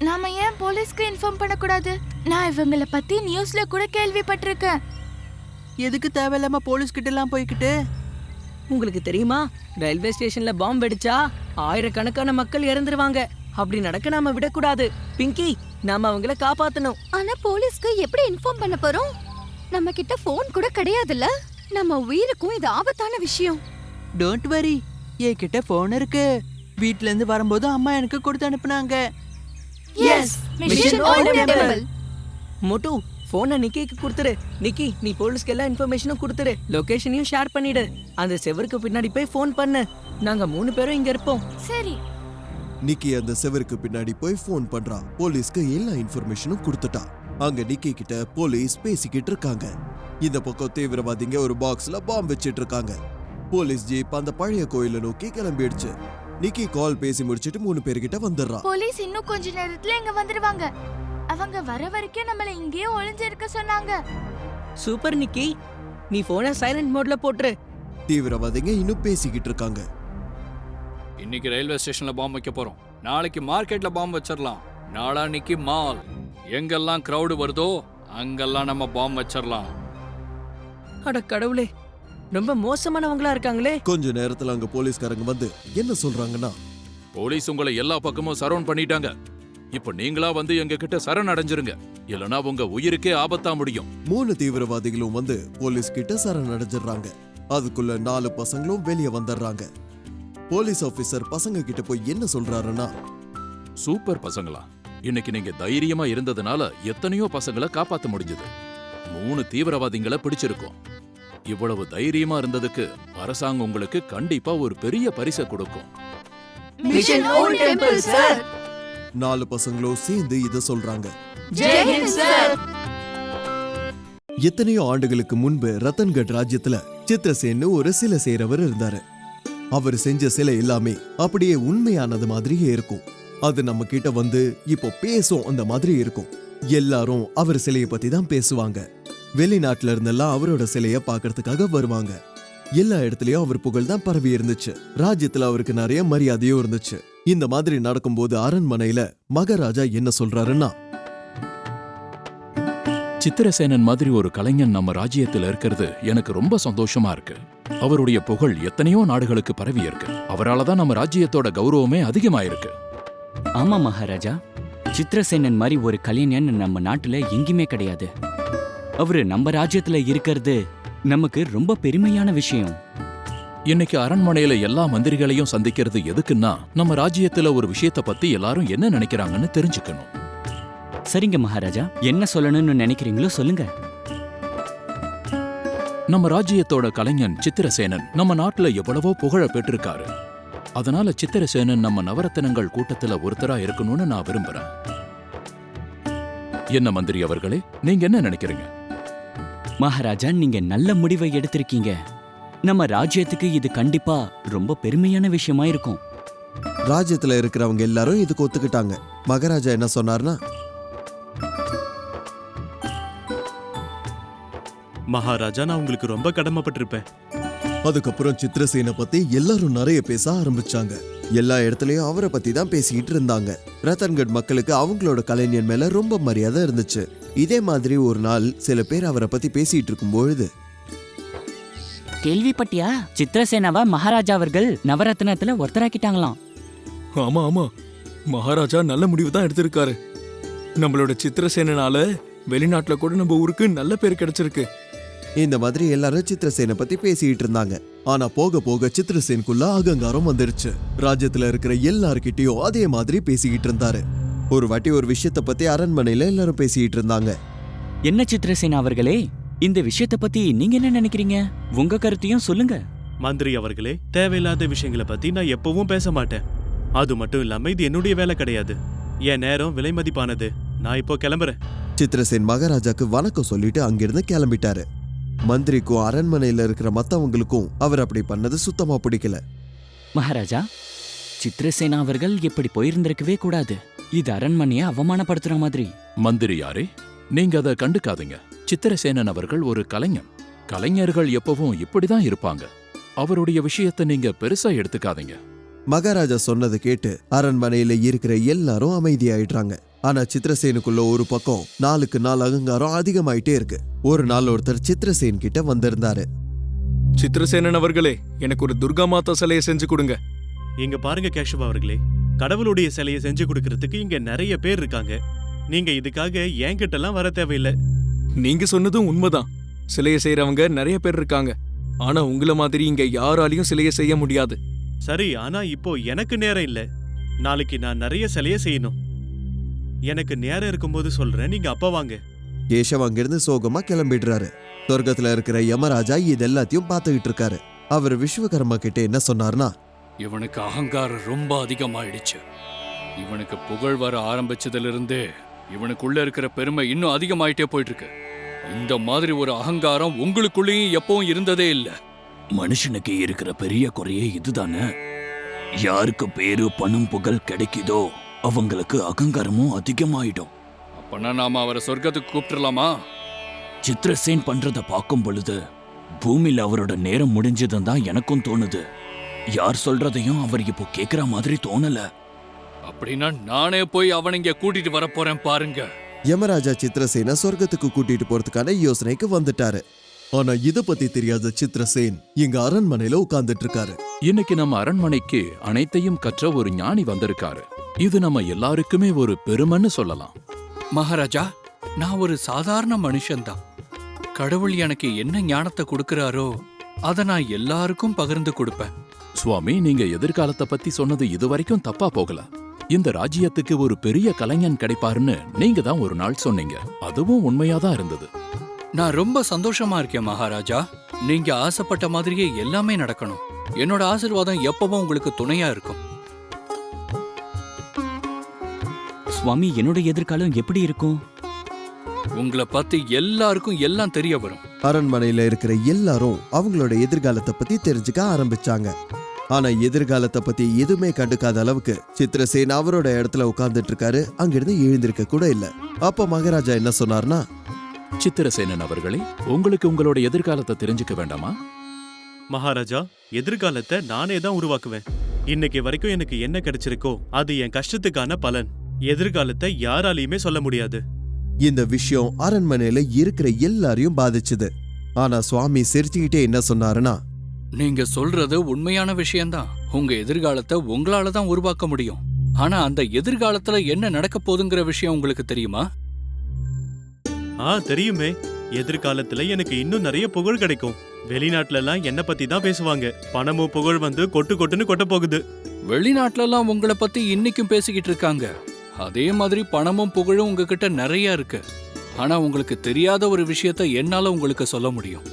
நாம ஏன் போலீஸ்க்கு இன்ஃபார்ம் பண்ணக்கூடாது? நான் இவங்கள பத்தி நியூஸ்ல கூட கேள்விப்பட்டிருக்கேன். எதுக்கு தேவையில்லாம போலீஸ் கிட்ட எல்லாம் போய்கிட்டு? உங்களுக்கு தெரியுமா, ரயில்வே ஸ்டேஷன்ல பாம்பு வெடிச்சா ஆயிரக்கணக்கான மக்கள் இறந்துருவாங்க. அப்படி நடக்க நாம விடக்கூடாது. பிங்கி, நாம அவங்கள காப்பாத்தணும். ஆனா போலீஸ்க்கு எப்படி இன்ஃபார்ம் பண்ண போறோம்? நம்ம கிட்ட போன் கூட கிடையாதுல்ல. நம்ம உயிருக்கும் இது ஆபத்தான விஷயம். டோன்ட் வரி, என்கிட்ட போன் இருக்கு. வீட்ல இருந்து வரும்போது அம்மா எனக்கு கொடுத்து அனுப்புனாங்க. Yes, Mission Old Temple. மோட்டு, போனை நிக்கிக்கு கொடுத்துரு. நிக்கி, நீ போலீஸ்க்கு எல்லா இன்ஃபர்மேஷனும் கொடுத்துரு. லொகேஷனையும் ஷேர் பண்ணிடு. அந்த செவருக்கு பின்னாடி போய் ஃபோன் பண்ணு. நாங்க 3 பேரும் இங்க இருப்போம். சரி. நிக்கி அந்த செவருக்கு பின்னாடி போய் ஃபோன் பண்றா. போலீஸ்க்கு எல்லா இன்ஃபர்மேஷனும் கொடுத்துட்டா. அங்க நிக்கி கிட்ட போலீஸ் பேசிக்கிட்டு இருக்காங்க. இந்த பக்கம் தீவிரவாதிங்க ஒரு பாக்ஸ்ல பாம்பு வச்சிட்டு இருக்காங்க. போலீஸ் ஜீப் அந்த பழைய கோயிலை நோக்கி கிளம்பிடுச்சு. நிக்கி கால் பேசி முடிச்சிட்டு 3 பேர்கிட்ட வந்துடுறா. போலீஸ் இன்னும் கொஞ்ச நேரத்துல இங்க வந்துருவாங்க. அவங்க வர வரைக்கும் நம்மள இங்கேயே ஒளிஞ்சிருக்க சொன்னாங்க. சூப்பர் நிக்கி, நீ போனை சைலண்ட் மோட்ல போட்டுரு. தீவிரவாதிங்க இன்னும் பேசிக்கிட்டு இருக்காங்க. இன்னைக்கு ரயில்வே ஸ்டேஷன்ல பாம்பு வைக்க போறோம். நாளைக்கு மார்க்கெட்ல பாம்பு வச்சிடலாம். நாளான்னைக்கு மால். எங்கெல்லாம் கிரவுடு வருதோ அங்கெல்லாம் நம்ம பாம்பு வச்சிடலாம். அட கடவுளே, ரொம்ப மோசமானவங்களா இருக்காங்களே. கொஞ்ச நேரத்துல அங்க போலீஸ்காரங்க வந்து என்ன சொல்றாங்கன்னா, போலீஸ் உங்களை எல்லா பக்கமும் சரவுண்ட் பண்ணிட்டாங்க. இப்ப நீங்களா வந்து எங்க கிட்ட சரண் அடைஞ்சிருங்க, இல்லனா உங்க உயிருக்கே ஆபத்தா முடியும். 3 தீவிரவாதிகளும் வந்து போலீஸ் கிட்ட சரணடைஞ்சிடுறாங்க. அதுக்குள்ள 4 பசங்களும் வெளியே வந்துடுறாங்க. போலீஸ் ஆபீசர் பசங்க கிட்ட போய் என்ன சொல்றாருன்னா, சூப்பர் பசங்களா, இன்னைக்கு நீங்க தைரியமா இருந்ததுனால எத்தனையோ பசங்களை காப்பாத்த முடிஞ்சது. 3 தீவிரவாதிகளை பிடிச்சிருக்கோம். இவ்வளவு தைரியமா இருந்ததுக்கு அரசாங்கம் உங்களுக்கு கண்டிப்பா ஒரு பெரிய பரிசை கொடுக்கும். Mission Old Temple, sir. 4 பசங்களும் சேர்ந்து இத சொல்றாங்க. ஜெய் ஹிந்த் சார். எத்தனையோ ஆண்டுகளுக்கு முன்பு ரத்தன்கட் ராஜ்யத்துல சித்திரசேன்னு ஒரு சிலை செய்றவர் இருந்தாரு. அவர் செஞ்ச சிலை எல்லாமே அப்படியே உண்மையானது மாதிரியே இருக்கும். அது நம்ம கிட்ட வந்து இப்போ பேசும் அந்த மாதிரி இருக்கும். எல்லாரும் அவர் சிலையை பத்தி தான் பேசுவாங்க. வெளிநாட்டுல இருந்தெல்லாம் அவரோட சிலைய பாக்குறதுக்காக வருவாங்க. எல்லா இடத்துலயும் அவர் புகழ் தான் பரவி இருந்துச்சு. ராஜ்யத்துல அவருக்கு நிறைய மரியாதையும் இருந்துச்சு. இந்த மாதிரி நடக்கும்போது அரண்மனையில மகாராஜா என்ன சொல்றாருன்னா, சித்திரசேனன் மாதிரி ஒரு கலைஞன் நம்ம ராஜ்யத்துல இருக்கிறது எனக்கு ரொம்ப சந்தோஷமா இருக்கு. அவருடைய புகழ் எத்தனையோ நாடுகளுக்கு பரவி இருக்கு. அவரால தான் நம்ம ராஜ்யத்தோட கௌரவமே அதிகமாயிருக்கு. ஆமா மகாராஜா, சித்திரசேனன் மாதிரி ஒரு கலைஞன் நம்ம நாட்டுல எங்கேயுமே கிடையாது. அவரு நம்ம ராஜ்யத்துல இருக்கிறது நமக்கு ரொம்ப பெருமையான விஷயம். இன்னைக்கு அரண்மனையில எல்லா மந்திரிகளையும் சந்திக்கிறது எதுக்குன்னா, நம்ம ராஜ்யத்துல ஒரு விஷயத்த பத்தி எல்லாரும் என்ன நினைக்கிறாங்கன்னு தெரிஞ்சுக்கணும். சரிங்க மகாராஜா, என்ன சொல்லணும்னு நினைக்கிறீங்களோ சொல்லுங்க. நம்ம ராஜ்யத்தோட கலைஞன் சித்திரசேனன் நம்ம நாட்டுல எவ்வளவோ புகழ பெற்றிருக்காரு. அதனால சித்திரசேனன் நம்ம நவரத்தினங்கள் கூட்டத்துல ஒருத்தரா இருக்கணும்னு நான் விரும்புறேன். என்ன மந்திரி அவர்களே, நீங்க என்ன நினைக்கிறீங்க? மகாராஜா, நீங்க நல்ல முடிவை எடுத்திருக்கீங்க. நம்ம ராஜ்யத்துக்கு இது கண்டிப்பா ரொம்ப பெருமையான விஷயமா இருக்கும். ராஜ்யத்துல இருக்கிறவங்க எல்லாரும் இதுக்கு ஒத்துக்கிட்டாங்க. மகாராஜா என்ன சொன்னார்னா, மகாராஜா, நான் உங்களுக்கு ரொம்ப கடமைப்பட்டிருப்பேன். அதுக்கப்புறம் சித்திரசேனை பத்தி எல்லாரும் நிறைய பேச ஆரம்பிச்சாங்க. எல்லா இடத்துலயும் அவரை பத்தி தான் பேசிக்கிட்டு இருந்தாங்க. ரத்தன்கட் மக்களுக்கு அவங்களோட கலைஞன் மேல ரொம்ப மரியாதை இருந்துச்சு. இதே மாதிரி ஒரு நாள் சில பேர் அவரை பத்தி பேசிட்டு இருக்கும் பொழுது, கேள்விப்பட்டியா, சித்திரசேனாவை மகாராஜா அவர்கள் நவரத்னத்துல ஒருத்தராக்கிட்டாங்களாம். ஆமா ஆமா, மகாராஜா நல்ல முடிவு தான் எடுத்திருக்காரு. நம்மளோட சித்திரசேனால வெளிநாட்டுல கூட நம்ம ஊருக்கு நல்ல பேர் கிடைச்சிருக்கு. இந்த மாதிரி எல்லாரும் சித்திரசேனை பத்தி பேசிட்டு இருந்தாங்க. ஆனா போக போக சித்திரசேனுக்குள்ள அகங்காரம் வந்துருச்சு. ராஜ்யத்துல இருக்கிற எல்லார்கிட்டயும் அதே மாதிரி பேசிக்கிட்டு இருந்தாரு. ஒரு வாட்டி ஒரு விஷயத்த பத்தி அரண்மனையில எல்லாரும் பேசிட்டு இருந்தாங்க. என்ன சித்திரசேனா அவர்களே, இந்த விஷயத்தை பத்தி நீங்க என்ன நினைக்கிறீங்க? உங்க கருத்தையும் சொல்லுங்க. மந்திரி அவர்களே, தேவையில்லாத விஷயங்களை பத்தி நான் எப்பவும் பேச மாட்டேன். அது மட்டும் இல்லாம இது என்னுடைய வேலை கிடையாது. என் நேரம் விலை மதிப்பானது. நான் இப்போ கிளம்புறேன். சித்திரசேன் மகாராஜாக்கு வணக்கம் சொல்லிட்டு அங்கிருந்து கிளம்பிட்டாரு. மந்திரிக்கும் அரண்மனையில இருக்கிற மத்தவங்களுக்கும் அவர் அப்படி பண்ணது சுத்தமா பிடிக்கல. மகாராஜா, சித்திரசேனா அவர்கள் இப்படி போயிருந்திருக்கவே கூடாது. இது அரண்மனையை அவமானப்படுத்துற மாதிரி. மந்திரி யாரே, நீங்க அதை கண்டுக்காதீங்க. சித்திரசேனன் அவர்கள் ஒரு கலைஞன். கலைஞர்கள் எப்பவும் இப்படிதான் இருப்பாங்க. அவருடைய விஷயத்தை நீங்க பெருசா எடுத்துக்காதீங்க. மகாராஜா சொன்னதை கேட்டு அரண்மனையில இருக்கிற எல்லாரும் அமைதியாயிடுறாங்க. ஆனா சித்திரசேனுக்குள்ள ஒரு பக்கம் நாளுக்கு நாள் அகங்காரம் அதிகமாயிட்டே இருக்கு. ஒரு நாள் ஒருத்தர் சித்திரசேன் கிட்ட வந்திருந்தாரு. சித்திரசேனன் அவர்களே, எனக்கு ஒரு துர்கா மாதா சிலையை செஞ்சு கொடுங்க. இங்க பாருங்க கேஷவ் அவர்களே, கடவுளுடைய சிலையை செஞ்சு கொடுக்கறதுக்கு இங்க நிறைய பேர் இருக்காங்க. நீங்க இதுக்காக என்கிட்ட எல்லாம் வர தேவையில்லை. நீங்க சொன்னதும் உண்மைதான். சிலையை செய்யறவங்க நிறைய பேர் இருக்காங்க. ஆனா உங்களை மாதிரி இங்க யாராலையும் சிலையை செய்ய முடியாது. சரி, ஆனா இப்போ எனக்கு நேரம் இல்ல. நாளைக்கு நான் நிறைய சிலையை செய்யணும். எனக்கு நேரம் இருக்கும்போது சொல்றேன், நீங்க அப்ப வாங்க. கேஷவ் அங்கிருந்து சோகமா கிளம்பிடுறாரு. சொர்க்கத்துல இருக்கிற யமராஜா இது எல்லாத்தையும் பார்த்துக்கிட்டு இருக்காரு. அவர் விஸ்வகர்மா கிட்ட என்ன சொன்னார்னா, இவனுக்கு அகங்காரம் ரொம்ப அதிகமாயிடுச்சு. இவனுக்கு புகழ் வர ஆரம்பிச்சதிலிருந்தே இவனுக்குள்ள இருக்கிற பெருமை இன்னும் அதிகமாயிட்டே போயிட்டு இருக்கு. இந்த மாதிரி ஒரு அகங்காரம் உங்களுக்குள்ளேயும் எப்பவும் இருந்ததே இல்ல. மனுஷனுக்கு இருக்கிற பெரிய குறையே இதுதானே. யாருக்கு பேரு பணம் புகழ் கிடைக்குதோ அவங்களுக்கு அகங்காரமும் அதிகமாயிடும். அப்பனா நாம அவரை சொர்க்கத்துக்கு கூப்பிட்டுலாமா? சித்திரசேன் பண்றத பார்க்கும் பொழுது பூமியில அவரோட நேரம் முடிஞ்சதுன்னு தான் எனக்கும் தோணுது. யார் சொல்றதையும் அவர் இப்போ கேக்குற மாதிரி தோணல. அப்படின்னா நானே போய் அவனை இங்க கூட்டிட்டு வர போறேன் பாருங்க. யமராஜா சித்திரசேனை சொர்க்கத்துக்கு கூட்டிட்டு போறதுக்கான யோசனைக்கு வந்துட்டாரு. ஆனா இத பத்தி தெரியாத சித்திரசேன் இங்க அரண்மனையில உட்கார்ந்துட்டு இருக்காரு. இன்னைக்கு நம்ம அரண்மனைக்கு அனைத்தையும் கற்ற ஒரு ஞானி வந்திருக்காரு. இது நம்ம எல்லாருக்குமே ஒரு பெருமைன்னு சொல்லலாம். மகாராஜா, நான் ஒரு சாதாரண மனுஷன்தான். கடவுள் எனக்கு என்ன ஞானத்தை கொடுக்கறாரோ அதை நான் எல்லாருக்கும் பகிர்ந்து கொடுப்பேன். சுவாமி, நீங்க எதிர்காலத்தை பத்தி சொன்னது இதுவரைக்கும் தப்பா போகல. இந்த ராஜ்யத்துக்கு ஒரு பெரிய கலைஞன் கிடைப்பாருன்னு நீங்க தான் ஒரு நாள் சொன்னீங்க. அதுவும் உண்மையாதான் இருந்தது. நான் ரொம்ப சந்தோஷமா இருக்கேன் மகாராஜா. நீங்க ஆசைப்பட்ட மாதிரியே எல்லாமே நடக்கணும். என்னோட ஆசீர்வாதம் எப்பவும் உங்களுக்கு துணையா இருக்கும். சுவாமி, என்னோட எதிர்காலம் எப்படி இருக்கும்? உங்களை பத்தி எல்லாருக்கும் எல்லாம் தெரிய வரும். அரண்மனையில இருக்கிற எல்லாரும் அவங்களோட எதிர்காலத்தை பத்தி தெரிஞ்சுக்க ஆரம்பிச்சாங்க. ஆனா எதிர்காலத்தை பத்தி எதுவுமே கண்டுக்காத அளவுக்கு சித்திரசேன் அவரோட இடத்துல உட்கார்ந்துட்டு இருக்காரு. அங்கிருந்து எழுந்திருக்க கூட இல்ல. அப்ப மகாராஜா என்ன சொன்னார்னா, சித்திரசேனன் அவர்களே, உங்களுக்கு உங்களோட எதிர்காலத்தை தெரிஞ்சுக்க வேண்டாமா? மகாராஜா, எதிர்காலத்தை நானே தான் உருவாக்குவேன். இன்னைக்கு வரைக்கும் எனக்கு என்ன கிடைச்சிருக்கோ அது என் கஷ்டத்துக்கான பலன். எதிர்காலத்தை யாராலையுமே சொல்ல முடியாது. இந்த விஷயம் அரண்மனையில இருக்கிற எல்லாரையும் பாதிச்சுது. ஆனா சுவாமி சிரிச்சுக்கிட்டே என்ன சொன்னாருன்னா, நீங்க சொல்றது உண்மையான விஷயம்தான். உங்க எதிர்காலத்தை உங்களால தான் உருவாக்க முடியும். ஆனா அந்த எதிர்காலத்துல என்ன நடக்க போகுதுங்கிற விஷயம் உங்களுக்கு தெரியுமா? தெரியுமே. எதிர்காலத்துல எனக்கு இன்னும் நிறைய புகழ் கிடைக்கும். வெளிநாட்டுல எல்லாம் என்ன பத்தி தான் பேசுவாங்க. பணமும் புகழ் வந்து கொட்டு கொட்டுன்னு கொட்ட போகுது. வெளிநாட்டுல எல்லாம் உங்களை பத்தி இன்னைக்கும் பேசிக்கிட்டு இருக்காங்க. அதே மாதிரி பணமும் புகழும் உங்ககிட்ட நிறைய இருக்கு. ஆனா உங்களுக்கு தெரியாத ஒரு விஷயத்த என்னால உங்களுக்கு சொல்ல முடியும்.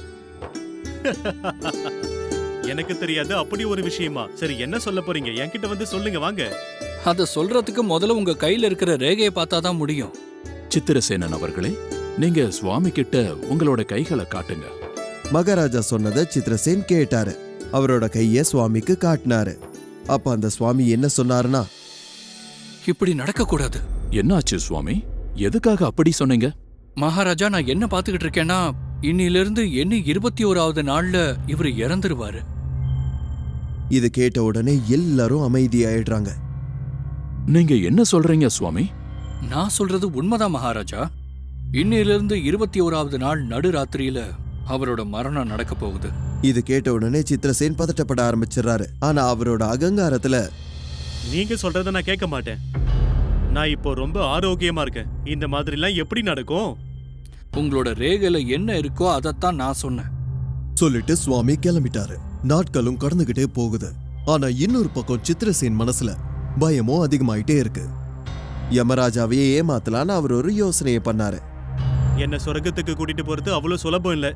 எனக்கு தெரியாது அப்படி ஒரு விஷயமா? சரி, என்ன சொல்ல போறீங்க? என்கிட்ட வந்து சொல்லுங்க, வாங்க. அத சொல்றதுக்கு முதல்ல உங்க கையில இருக்கிற ரேகையை பார்த்தாதான் முடியும். சித்திரசேனன் அவர்களே, நீங்க சுவாமி கிட்ட உங்களோட கைகளை காட்டுங்க. மகாராஜா சொன்னதை சித்திரசேன் கேட்டாரு. அவரோட கைய சுவாமிக்கு காட்டினாரு. அப்ப அந்த சுவாமி என்ன சொன்னாருன்னா, இப்படி நடக்க கூடாது. என்னாச்சு சுவாமி? எதுக்காக அப்படி சொன்னீங்க? மகாராஜா, நான் என்ன பாத்துக்கிட்டு இருக்கேன்னா, இன்னிலிருந்து என்ன 21வது நாள்ல இவர் இறந்துருவாரு. இது கேட்ட உடனே எல்லாரும் அமைதியாயிடுறாங்க. நீங்க என்ன சொல்றீங்க சுவாமி? நான் சொல்றது உண்மைதான் மகாராஜா. இன்னிலிருந்து 21வது நாள் நடுராத்திரியில அவரோட மரணம் நடக்க போகுது. இது கேட்ட உடனே சித்திரசேன் பதட்டப்பட ஆரம்பிச்சிடறாரு. ஆனா அவரோட அகங்காரத்துல, நீங்க சொல்றத நான் கேட்க மாட்டேன். நான் இப்போ ரொம்ப ஆரோக்கியமா இருக்கேன். இந்த மாதிரிலாம் எப்படி நடக்கும்? உங்களோட ரேகையில என்ன இருக்கோ அதைத்தான் நான் சொன்னேன் சொல்லிட்டு சுவாமி கிளம்பிட்டாரு. நாட்களும் கடந்துகிட்டே போகுது. ஆனா இன்னொரு பக்கம் சித்திரசேன் மனசுல பயமும் அதிகமாயிட்டே இருக்கு. யமராஜாவையே ஏமாத்தலான்னு அவர் ஒரு யோசனையை பண்ணாரு. என்ன சொர்க்கத்துக்கு கூட்டிட்டு போறது அவ்வளவு சுலபம் இல்ல.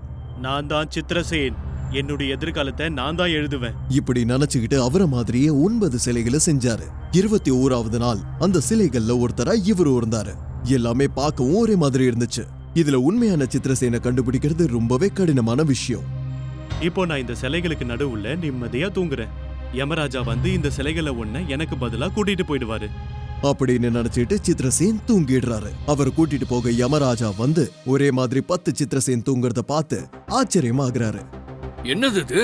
நான் தான் சித்திரசேன். என்னுடைய எதிர்காலத்தை நான் தான் எழுதுவேன். இப்படி நினைச்சுக்கிட்டு அவரை மாதிரியே 9 சிலைகளை செஞ்சாரு. 21வது நாள் அந்த சிலைகள்ல ஒருத்தரா இவரு இருந்தாரு. எல்லாமே பார்க்கவும் ஒரே மாதிரி இருந்துச்சு. இதுல உண்மையான சித்திரசேனை கண்டுபிடிக்கிறது ரொம்பவே கடினமான விஷயம். இப்போ நான் இந்த சிலைகளுக்கு நடுவுல நிம்மதியா தூங்குறேன். யமராஜா வந்து இந்த சிலைகளை ஒண்ண எனக்கு பதிலா கூட்டிட்டு போயிடுவாரு அப்படின்னு நினைச்சிட்டு சித்திரசேன் தூங்கிடுறாரு. அவர் கூட்டிட்டு போக யமராஜா வந்து ஒரே மாதிரி 10 சித்திரசேன் தூங்குறத பார்த்து ஆச்சரியமாகறாரு. என்னது இது?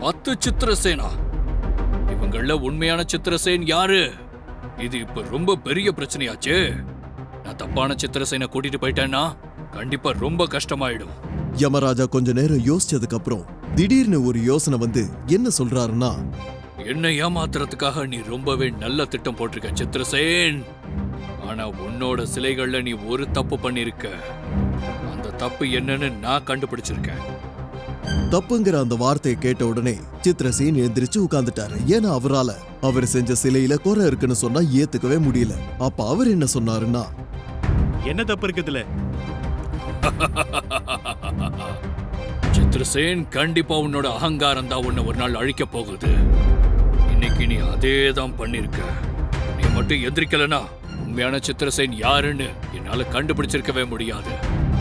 10 சித்திரசேனா? இவங்கள உண்மையான சித்திரசேன் யாரு? இது இப்ப ரொம்ப பெரிய பிரச்சனையாச்சு. நான் தப்பான சித்திரசேனை கூட்டிட்டு போயிட்டேன்னா கண்டிப்பா ரொம்ப கஷ்டமாயிடும். யமராஜா கொஞ்ச நேரம் யோசிச்சதுக்கு அப்புறம் திடீர்னு ஒரு யோசனை வந்து என்ன சொல்றாருன்னா, என்னை ஏமாத்துறதுக்காக நீ ரொம்பவே நல்ல திட்டம் போட்டிருக்க சித்திரசேன். ஆனா உன்னோட சிலைகள்ல நீ ஒரு தப்பு பண்ணிருக்க. அந்த தப்பு என்னன்னு நான் கண்டுபிடிச்சிருக்கேன். தப்புங்கிற அந்த வார்த்தையை கேட்ட உடனே சித்திரசேன் எழுந்திரிச்சு உட்கார்ந்துட்டாரு. ஏன்னா அவர் செஞ்ச சிலையில குறை இருக்குன்னு சொன்னா ஏத்துக்கவே முடியல. அப்ப அவர் என்ன சொன்னாருன்னா, என்ன தப்பு இருக்குதுல? சித்திரசேன், கண்டிப்பா உன்னோட அகங்காரம் தான் உன்னை ஒரு நாள் அழிக்க போகுது. இன்னைக்கு நீ அதே தான் பண்ணிருக்க. நீ மட்டும் எதிர்க்கலனா உண்மையான சித்திரசேன் யாருன்னு என்னால கண்டுபிடிச்சிருக்கவே முடியாது.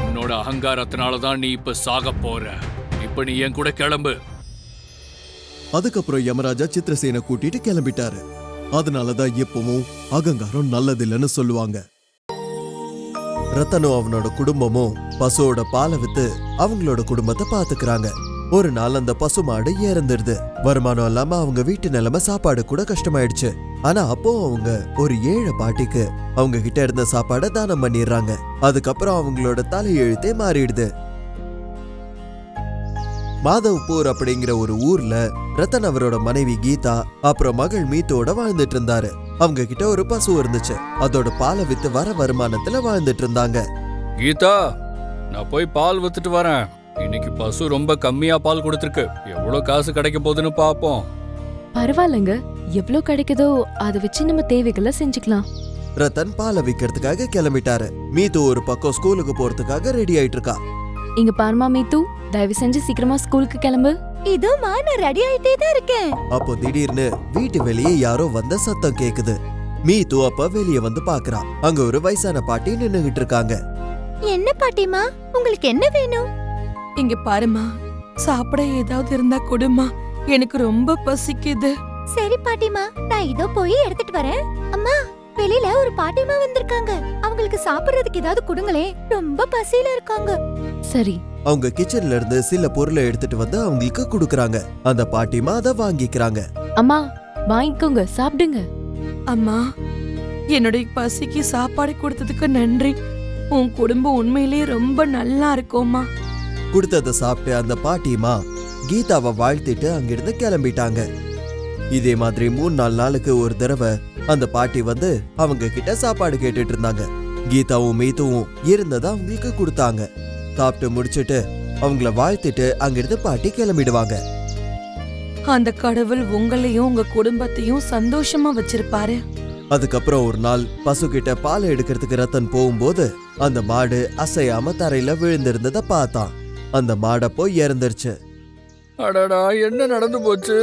உன்னோட அகங்காரத்தினாலதான் நீ இப்ப சாக போற. இப்ப நீ என் கூட கிளம்பு. அதுக்கப்புறம் யமராஜா சித்திரசேனை கூட்டிட்டு கிளம்பிட்டாரு. அதனாலதான் எப்பவும் அகங்காரம் நல்லதில்லைன்னு சொல்லுவாங்க. ரத்தனும் அவனோட குடும்பமும் பசுவோட பாலை வித்து அவங்களோட குடும்பத்தை பாத்துக்கிறாங்க. ஒரு நாள் அந்த பசு மாடு இறந்துடுது. வருமானம் இல்லாம அவங்க வீட்டு நிலைமை சாப்பாடு கூட கஷ்டமாயிடுச்சு. ஆனா அப்போ அவங்க ஒரு ஏழை பாட்டிக்கு அவங்க கிட்ட இருந்த சாப்பாடை தானம் பண்ணிடுறாங்க. அதுக்கப்புறம் அவங்களோட தலையெழுத்தே மாறிடுது. மாதவ்பூர் அப்படிங்கிற ஒரு ஊர்ல ரத்தன் அவரோட மனைவி கீதா அப்புறம் மகள் மீத்தோட வாழ்ந்துட்டு இருந்தாரு. அவங்க கிட்ட ஒரு பசு இருந்துச்சு. அதோட பாலை வித்து வர வருமானத்துல வாழ்ந்துட்டு இருந்தாங்க. கீதா, நான் போய் பால் வித்துட்டு வரேன். இன்னைக்கு பசு ரொம்ப கம்மியா பால் கொடுத்துருக்கு. எவ்வளவு காசு கிடைக்க போகுதுன்னு பாப்போம். பரவாயில்லங்க, எவ்வளவு கிடைக்குதோ அதை வச்சு நம்ம தேவைகளை செஞ்சுக்கலாம். ரத்தன் பாலை விக்கிறதுக்காக கிளம்பிட்டாரு. மீத்து ஒரு பக்கம் ஸ்கூலுக்கு போறதுக்காக ரெடி ஆயிட்டு இருக்கா. இங்க பாருமா மீத்து, தயவு செஞ்சு சீக்கிரமா ஸ்கூலுக்கு கிளம்பு. இதுமா நான் ரெடி ஆயிட்டே தான் இருக்கேன். அப்போ திடீர்னு வீட்டு வெளியே யாரோ வந்த சத்தம் கேக்குது. மீத்து அப்ப வெளியே வந்து பாக்குறா. அங்க ஒரு வயசான பாட்டி நின்னுகிட்டு இருக்காங்க. என்ன பாட்டிமா, உங்களுக்கு என்ன வேணும்? இங்க பாருமா, சாப்பிட ஏதாவது இருந்தா கொடுமா, எனக்கு ரொம்ப பசிக்குது. சரி பாட்டிமா, நான் இதோ போய் எடுத்துட்டு வரேன். அம்மா, வெளியில ஒரு பாட்டிமா வந்திருக்காங்க. அவங்களுக்கு சாப்பிடுறதுக்கு ஏதாவது கொடுங்களே, ரொம்ப பசியில இருக்காங்க. சரி. அவங்க கிச்சன்ல இருந்து சில பொருளை எடுத்துட்டு வந்து அவங்களுக்கு குடுக்கறாங்க. அந்த பாட்டிமா அதை வாங்கிக்கிறாங்க. அம்மா, வாங்கிக்கோங்க, சாப்பிடுங்க. அம்மா, என்னுடைய பசிக்கு சாப்பாடு கொடுத்ததுக்கு நன்றி. உன் குடும்பம் உண்மையிலேயே ரொம்ப நல்லா இருக்கும்மா. கொடுத்ததை சாப்பிட்டு அந்த பாட்டிமா கீதாவை வாழ்த்திட்டு அங்கிருந்து கிளம்பிட்டாங்க. இதே மாதிரி 3-4 நாளுக்கு ஒரு தடவை அந்த பாட்டி வந்து அவங்க கிட்ட சாப்பாடு கேட்டுட்டு இருந்தாங்க. கீதாவும் மீத்துவும் இருந்ததை அவங்களுக்கு கொடுத்தாங்க. சாப்பிட்டு முடிச்சிட்டு அவங்கள வாழ்த்திட்டு அங்கிருந்து பாட்டி கிளம்பிடுவாங்க. அந்த கடவுள் உங்களையும் உங்க குடும்பத்தையும் சந்தோஷமா வச்சிருப்பாரு. அதுக்கப்புறம் ஒரு நாள் பசு கிட்ட பால் எடுக்கிறதுக்கு ரத்தன் போகும்போது அந்த மாடு அசையாம தரையில விழுந்திருந்ததை பார்த்தான். அந்த மாடை போய் இறந்துருச்சு. அடடா, என்ன நடந்து போச்சு?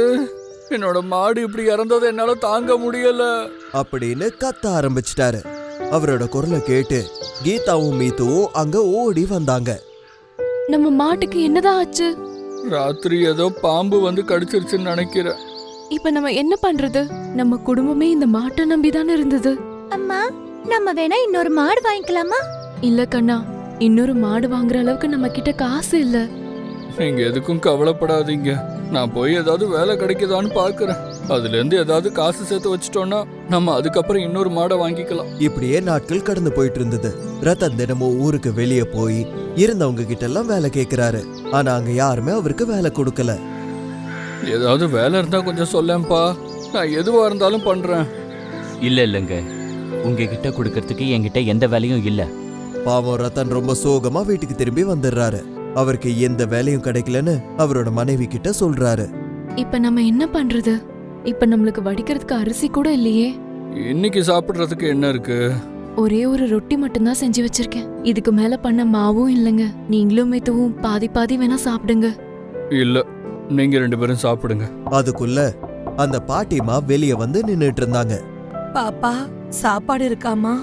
என்னோட மாடு இப்படி இறந்ததை என்னால தாங்க முடியல அப்படின்னு கத்த ஆரம்பிச்சிட்டாரு. அவரோட குரலை கேட்டு கீதாவும் மீத்துவும் அங்க ஓடி வந்தாங்க. நம்ம மாட்டுக்கு என்னதான் ஆச்சு? ராத்திரி ஏதோ பாம்பு வந்து கடிச்சிருச்சுன்னு நினைக்கிறேன். இப்ப நம்ம என்ன பண்றது? நம்ம குடும்பமே இந்த மாட்டை நம்பிதானே இருந்தது. அம்மா, நம்ம வேணா இன்னொரு மாடு வாங்கிக்கலாமா? இல்ல கண்ணா, இன்னொரு மாடு வாங்குற அளவுக்கு நம்ம கிட்ட காசு இல்ல. நீங்க எதுக்கும் கவலைப்படாதீங்க. நான் போய் ஏதாவது வேலை கிடைக்குதான்னு பாக்குறேன். அதுல இருந்து ஏதாவது காசு சேர்த்து வச்சிட்டோம்னா நம்ம அதுக்கப்புறம் இன்னொரு மாடை வாங்கிக்கலாம். இப்படியே நாட்கள் கடந்து போயிட்டு இருந்தது. ரத்தன் தினமும் ஊருக்கு வெளியே போய் இருந்தவங்க கிட்ட எல்லாம் வேலை கேக்குறாரு. ஆனா அங்க யாருமே அவருக்கு வேலை கொடுக்கல. ஏதாவது வேலை இருந்தா கொஞ்சம் சொல்லேன்பா, நான் எதுவா இருந்தாலும் பண்றேன். இல்லங்க, உங்ககிட்ட கொடுக்கறதுக்கு என்கிட்ட எந்த வேலையும் இல்ல. பாவம் ரத்தன் ரொம்ப சோகமா வீட்டுக்கு திரும்பி வந்துடுறாரு. அவருக்கு எந்த வேலையும் கிடைக்கலன்னு அவரோட மனைவி கிட்ட சொல்றாரு. இப்ப நம்ம என்ன பண்றது? இப்ப நம்மளுக்கு வடிக்கிறதுக்கு அரிசி கூட இல்லையே. இன்னைக்கு சாப்பிடுறதுக்கு என்ன இருக்கு? ஒரே ஒரு ரொட்டி மட்டும்தான் செஞ்சு வச்சிருக்கேன். இதுக்கு மேல பண்ண மாவும் இல்லங்க. நீங்களும் மெதுவும் பாதி பாதி வேணா சாப்பிடுங்க. இல்ல, நீங்க 2 பேரும் சாப்பிடுங்க. அதுக்குள்ள அந்த பாட்டிமா வெளியே வந்து நின்னுட்டு இருந்தாங்க. பாப்பா, சாப்பாடு இருக்காமா?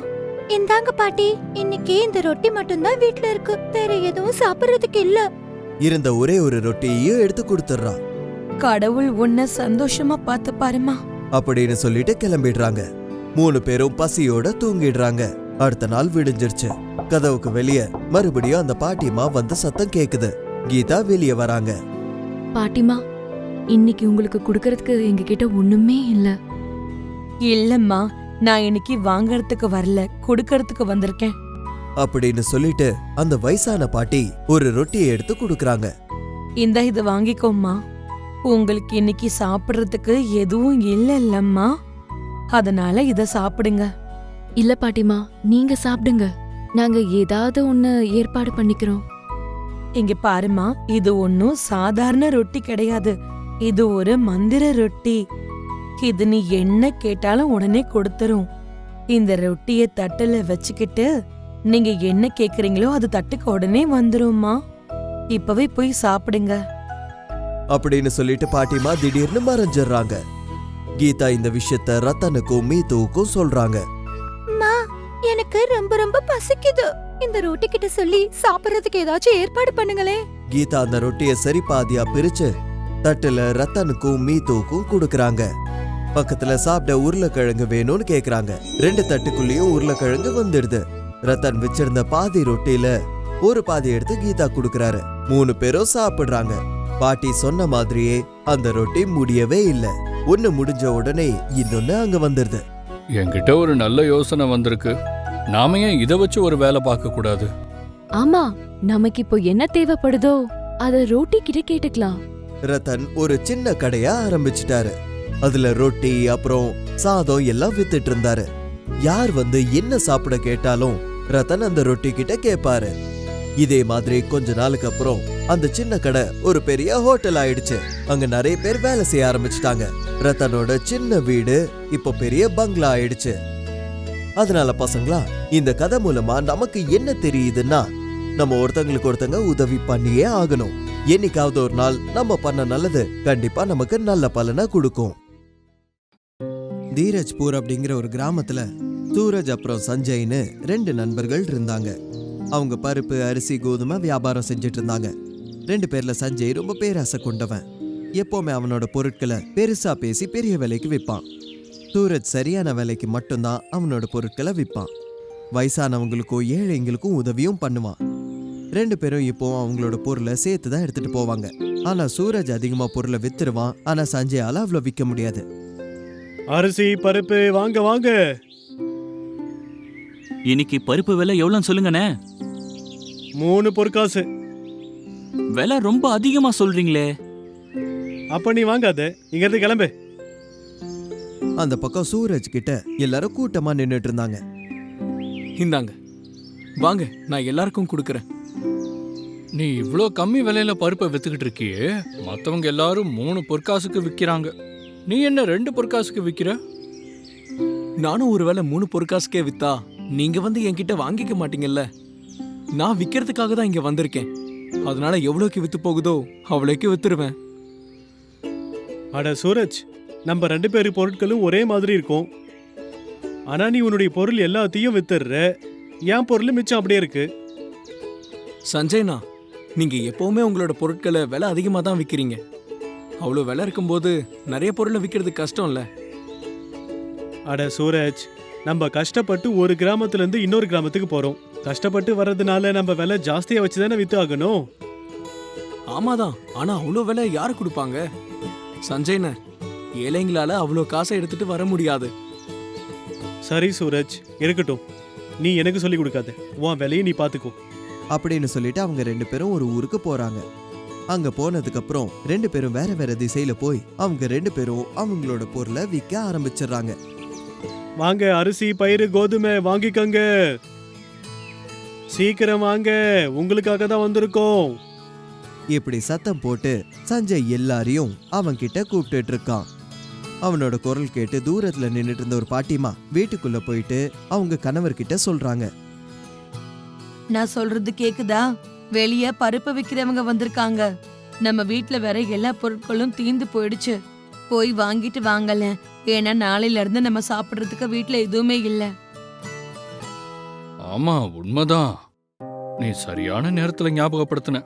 இந்தாங்க பாட்டி, இன்னைக்கு இந்த ரொட்டி மட்டும்தான் வீட்ல இருக்கு. வேற எதுவும் சாப்பிடுறதுக்கு இல்ல. இருந்த ஒரே ஒரு ரொட்டியையும் எடுத்து கொடுத்துடுறா. கடவுள் உன்னை சந்தோஷமா பார்த்து பாருமா அப்படின்னு சொல்லிட்டு கிளம்பிடுறாங்க. 3 பேரும் பசியோட தூங்கிடுறாங்க. அடுத்த நாள் விடிஞ்சிருச்சு. கதவுக்கு வெளியே மறுபடியும் அந்த பாட்டிமா வந்து சத்தம் கேக்குது. கீதா வெளியே வராங்க. பாட்டிமா, இன்னைக்கு உங்களுக்கு கொடுக்கறதுக்கு எங்ககிட்ட ஒண்ணுமே இல்ல. இல்லம்மா, நான் இன்னைக்கு வாங்கறதுக்கு வரல, கொடுக்கறதுக்கு வந்திருக்கேன். அப்படின்னு சொல்லிட்டு அந்த வயசான பாட்டி ஒரு ரொட்டியை எடுத்து கொடுக்கறாங்க. இந்த இது வாங்கிக்கோம்மா. உங்களுக்கு இன்னைக்கு சாப்பிடுறதுக்கு எதுவும் இல்லம்மா, அதனால இத சாப்பிடுங்க. இல்ல பாட்டிமா, நீங்க சாப்பிடுங்க. நாங்க ஏதாவது ஒண்ணு ஏற்பாடு பண்ணிக்கிறோம். இங்க பாருமா, இது ஒன்னும் சாதாரண ரொட்டி கிடையாது. இது ஒரு மந்திர ரொட்டி. இது நீ என்ன கேட்டாலும் உடனே கொடுத்துரும். இந்த ரொட்டிய தட்டுல வச்சுக்கிட்டு நீங்க என்ன கேக்குறீங்களோ அது தட்டுக்கு உடனே வந்துரும்மா. இப்பவே போய் சாப்பிடுங்க. அப்படின்னு சொல்லிட்டு பாட்டிமா திடீர்னு மறைஞ்சிடுறாங்க. கீதா இந்த விஷயத்த ரத்தனுக்கும் மீத்துவுக்கும் சொல்றாங்க. எனக்கு ரொம்ப ரொம்ப பசிக்குது. இந்த ரொட்டி கிட்ட சொல்லி சாப்பிடுறதுக்கு ஏதாச்சும் ஏற்பாடு பண்ணுங்களே. கீதா அந்த ரொட்டியை சரி பாதியா பிரிச்சு தட்டுல ரத்தனுக்கும் மீத்துவுக்கும் கொடுக்கறாங்க. பக்கத்துல சாப்பிட உருளைக்கிழங்கு வேணும்னு கேக்குறாங்க. 2 தட்டுக்குள்ளேயும் உருளைக்கிழங்கு வந்துடுது. ரத்தன் வச்சிருந்த பாதி ரொட்டியில ஒரு பாதி எடுத்து கீதா கொடுக்கறாரு. 3 பேரும் சாப்பிடுறாங்க. பாட்டி சொன்ன மாதிரியே அந்த ரொட்டி முடியவே இல்ல. ஒண்ணு முடிஞ்ச உடனே இன்னொன்னு அங்க வந்துருது. என்கிட்ட ஒரு நல்ல யோசனை வந்திருக்கு. நாம ஏன் இதை வச்சு ஒரு வேலை பார்க்க கூடாது? ஆமா, நமக்கு இப்போ என்ன தேவைப்படுதோ அத ரொட்டி கிட்ட கேட்டுக்கலாம். ரத்தன் ஒரு சின்ன கடையா ஆரம்பிச்சிட்டாரு. அதுல ரொட்டி அப்புறம் சாதம் எல்லாம் வித்துட்டு இருந்தாரு. யார் வந்து என்ன சாப்பிட கேட்டாலும் ரத்தன் அந்த ரொட்டி கிட்ட கேட்பாரு. இதே மாதிரி கொஞ்ச நாளுக்கு அப்புறம் அந்த சின்ன கடை ஒரு பெரிய ஹோட்டல் ஆயிடுச்சு. அங்க நிறைய பேர் வேலை செய்ய ஆரம்பிச்சிட்டாங்க. ரத்தனோட சின்ன வீடு இப்ப பெரிய பங்களா ஆயிடுச்சு. அதனால பசங்களா, இந்த கதை மூலமா நமக்கு என்ன தெரியுதுன்னா, நம்ம ஒருத்தங்களுக்கு ஒருத்தங்க உதவி பண்ணியே ஆகணும். என்னைக்காவது ஒரு நாள் நம்ம பண்ண நல்லது கண்டிப்பா நமக்கு நல்ல பலனை கொடுக்கும். தீரஜ்பூர் அப்படிங்கிற ஒரு கிராமத்துல சூரஜ் அப்புறம் சஞ்சய்னு 2 நண்பர்கள் இருந்தாங்க. அவங்க பருப்பு, அரிசி, கோதுமை வியாபாரம் செஞ்சுட்டு இருந்தாங்க. 2 பேர்ல சஞ்சய் ரொம்ப பேராசை கொண்டவன். எப்பவுமே அவனோட பொருட்களை பெருசா பேசி பெரிய விலைக்கு விற்பான். சூரஜ் சரியான விலைக்கு மட்டும்தான் அவனோட பொருட்களை விற்பான். வயசானவங்களுக்கும் ஏழைங்களுக்கும் உதவியும் பண்ணுவான். 2 பேரும் இப்போ அவங்களோட பொருளை சேர்த்து தான் எடுத்துட்டு போவாங்க. ஆனா சூரஜ் அதிகமா பொருளை வித்துருவான். ஆனா சஞ்சயால அவ்வளவு விற்க முடியாது. அரிசி, பருப்பு வாங்க வாங்க. இன்னைக்கு பருப்பு விலை எவ்வளோன்னு சொல்லுங்கண்ணே. 3 பொற்காசு. விலை ரொம்ப அதிகமா சொல்றீங்களே. அப்ப நீ வாங்காத, இங்க இருந்து கிளம்பு. அந்த பக்கம் சூரஜ் கிட்ட எல்லாரும் கூட்டமா நின்னுட்டு இருந்தாங்க. இந்தாங்க, வாங்க, நான் எல்லாருக்கும் கொடுக்கறேன். நீ இவ்ளோ கம்மி விலையில பருப்பை வித்துக்கிட்டு இருக்கியே, மத்தவங்க எல்லாரும் 3 பொற்காசுக்கு விக்கிறாங்க. நீ என்ன 2 பொற்காசுக்கு விக்கிற? நானும் ஒருவேளை 3 பொற்காசுக்கே வித்தா நீங்க வந்து என்கிட்ட வாங்கிக்க மாட்டீங்கல்ல. நான் விக்கிறதுக்காக தான் இங்க வந்திருக்கேன். அதனால எவ்வளவுக்கு வித்து போகுதோ அவ்வளோக்கு வித்துருவேன். அட சூரஜ், நம்ம 2 பேரு பொருட்களும் ஒரே மாதிரி இருக்கும். ஆனா நீ உன்னுடைய பொருள் எல்லாத்தையும் வித்துடுற. என் பொருள் மிச்சம் அப்படியே இருக்கு. சஞ்சய்னா, நீங்க எப்பவுமே உங்களோட பொருட்களை விலை அதிகமா தான் விக்கிறீங்க. அவ்வளோ விலை இருக்கும்போது நிறைய பொருளை விற்கிறது கஷ்டம் இல்ல. அட சூரஜ், நம்ம கஷ்டப்பட்டு ஒரு கிராமத்துல இருந்து இன்னொரு கிராமத்துக்கு போறோம். கஷ்டப்பட்டு வர்றதுனால நம்ம விலை ஜாஸ்தியா வச்சுதானே வித்து ஆகணும். ஆமாதான், ஆனா அவ்வளோ விலை யாரு கொடுப்பாங்க? சஞ்சய்ன, ஏழைங்களால அவ்வளோ காசை எடுத்துட்டு வர முடியாது. சரி சூரஜ், இருக்கட்டும். நீ எனக்கு சொல்லி கொடுக்காத, உன் விலையை நீ பாத்துக்கோ. அப்படின்னு சொல்லிட்டு அவங்க 2 பேரும் ஒரு ஊருக்கு போறாங்க. அங்க போனதுக்கு அப்புறம் 2 பேரும் வேற வேற திசையில போய் அவங்க 2 பேரும் அவங்களோட பொருளை விற்க ஆரம்பிச்சிடுறாங்க. வாங்க, அரிசி, பயிறு, கோதுமை வாங்கிக்கங்க. சீக்கிரம் வாங்க, உங்களுக்காக தான் வந்திருக்கோம். இப்படி சத்தம் போட்டு சஞ்சய் எல்லாரையும் அவன் கிட்ட கூப்பிட்டு இருக்கான். அவனோட குரல் கேட்டு தூரத்துல நின்னுட்டு இருந்த ஒரு பாட்டிமா வீட்டுக்குள்ள போயிட்டு அவங்க கணவர்கிட்ட சொல்றாங்க. நான் சொல்றது கேக்குதா? வெளிய பருப்பு விக்கிறவங்க வந்திருக்காங்க. நம்ம வீட்ல வேற எல்லா பொருட்களும் தீந்து போயிடுச்சு. போய் வாங்கிட்டு வாங்கல. ஏன்னா நாளையில இருந்து நம்ம சாப்பிடுறதுக்கு வீட்ல எதுவுமே இல்ல. ஆமா, உண்மைதான். நீ சரியான நேரத்துல ஞாபகப்படுத்தின.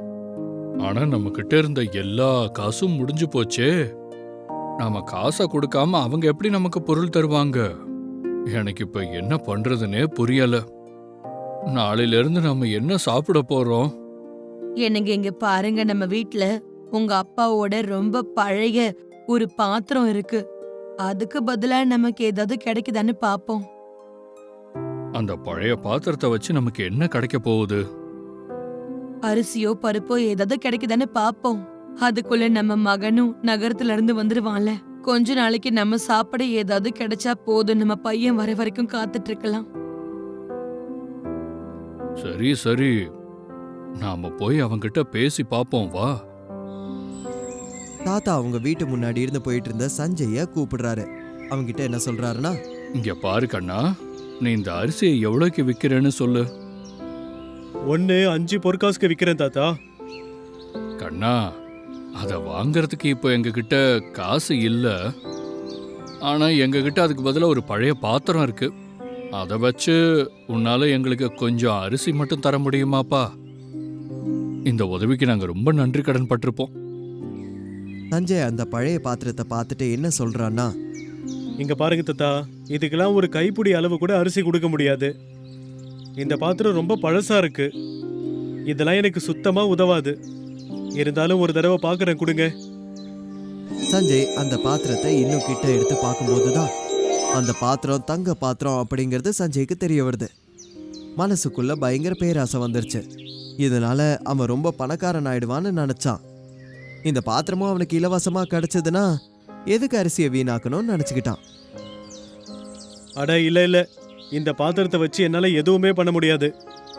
ஆனா நம்ம கிட்ட இருந்த எல்லா காசும் முடிஞ்சு போச்சே. நாம காசை கொடுக்காம அவங்க எப்படி நமக்கு பொருள் தருவாங்க? எனக்கு இப்ப என்ன பண்றதுன்னே புரியல. நாளையில இருந்து நம்ம என்ன சாப்பிட போறோம்? எனக்கு இங்க பாருங்க, நம்ம வீட்ல உங்க அப்பாவோட ரொம்ப பழைய ஒரு பாத்திரம் இருக்கு. அதுக்கு பதிலா நமக்கு ஏதாவது கிடைக்குதான்னு பாப்போம். அந்த பழைய பாத்திரத்தை வச்சு நமக்கு என்ன கிடைக்க போகுது? அரிசியோ பருப்போ ஏதாவது கிடைக்குதான்னு பாப்போம். அதுக்குள்ள நம்ம மகனும் நகரத்துல இருந்து வந்துருவான்ல. கொஞ்ச நாளைக்கு நம்ம சாப்பிட ஏதாவது கிடைச்சா போதும். நம்ம பையன் வர வரைக்கும் காத்துட்டு இருக்கலாம். சரி சரி, நாம போய் அவங்கிட்ட பேசி பாப்போம் வா. தாத்தா அவங்க வீட்டு முன்னாடி இருந்து போயிட்டு இருந்த சஞ்சய கூப்பிடுறாரு. அவங்கிட்ட என்ன சொல்றாருன்னா, இங்க பாரு கண்ணா, நீ இந்த அரிசியை எவ்வளவுக்கு விக்கிறேன்னு சொல்லு. 5 பொற்காசுக்கு விக்கிறேன் தாத்தா. கண்ணா, அதை வாங்கறதுக்கு இப்போ எங்ககிட்ட காசு இல்ல. ஆனா எங்ககிட்ட அதுக்கு பதிலா ஒரு பழைய பாத்திரம் இருக்கு. அதை வச்சு உன்னால எங்களுக்கு கொஞ்சம் அரிசி மட்டும் தர முடியுமாப்பா? இந்த உதவிக்கு நாங்க ரொம்ப நன்றி கடன் பட்டிருப்போம். சஞ்சய் அந்த பழைய பாத்திரத்தை பார்த்துட்டு என்ன சொல்றான்னா, இங்க பாருங்க தாத்தா, இதுக்கெல்லாம் ஒரு கைப்பிடி அளவு கூட அரிசி கொடுக்க முடியாது. இந்த பாத்திரம் ரொம்ப பழசா இருக்கு. இதெல்லாம் எனக்கு சுத்தமா உதவாது. இருந்தாலும் ஒரு தடவை பாக்குறேன், கொடுங்க. சஞ்சய் அந்த பாத்திரத்தை இன்னும் கிட்ட எடுத்து பார்க்கும்போதுதான் அந்த பாத்திரம் தங்க பாத்திரம் அப்படிங்கிறது சஞ்சய்க்கு தெரிய வருது. மனசுக்குள்ள பயங்கர பேராசை வந்துருச்சு. இதனால அவன் ரொம்ப பணக்காரன் ஆயிடுவான்னு நினைச்சான். இந்த பாத்திரமும் அவனுக்கு இலவசமா கிடைச்சதுன்னா எதுக்கு அரிசியை வீணாக்கணும்னு நினைச்சுக்கிட்டான். அட இல்ல, இந்த பாத்திரத்தை வச்சு என்னால எதுவுமே பண்ண முடியாது.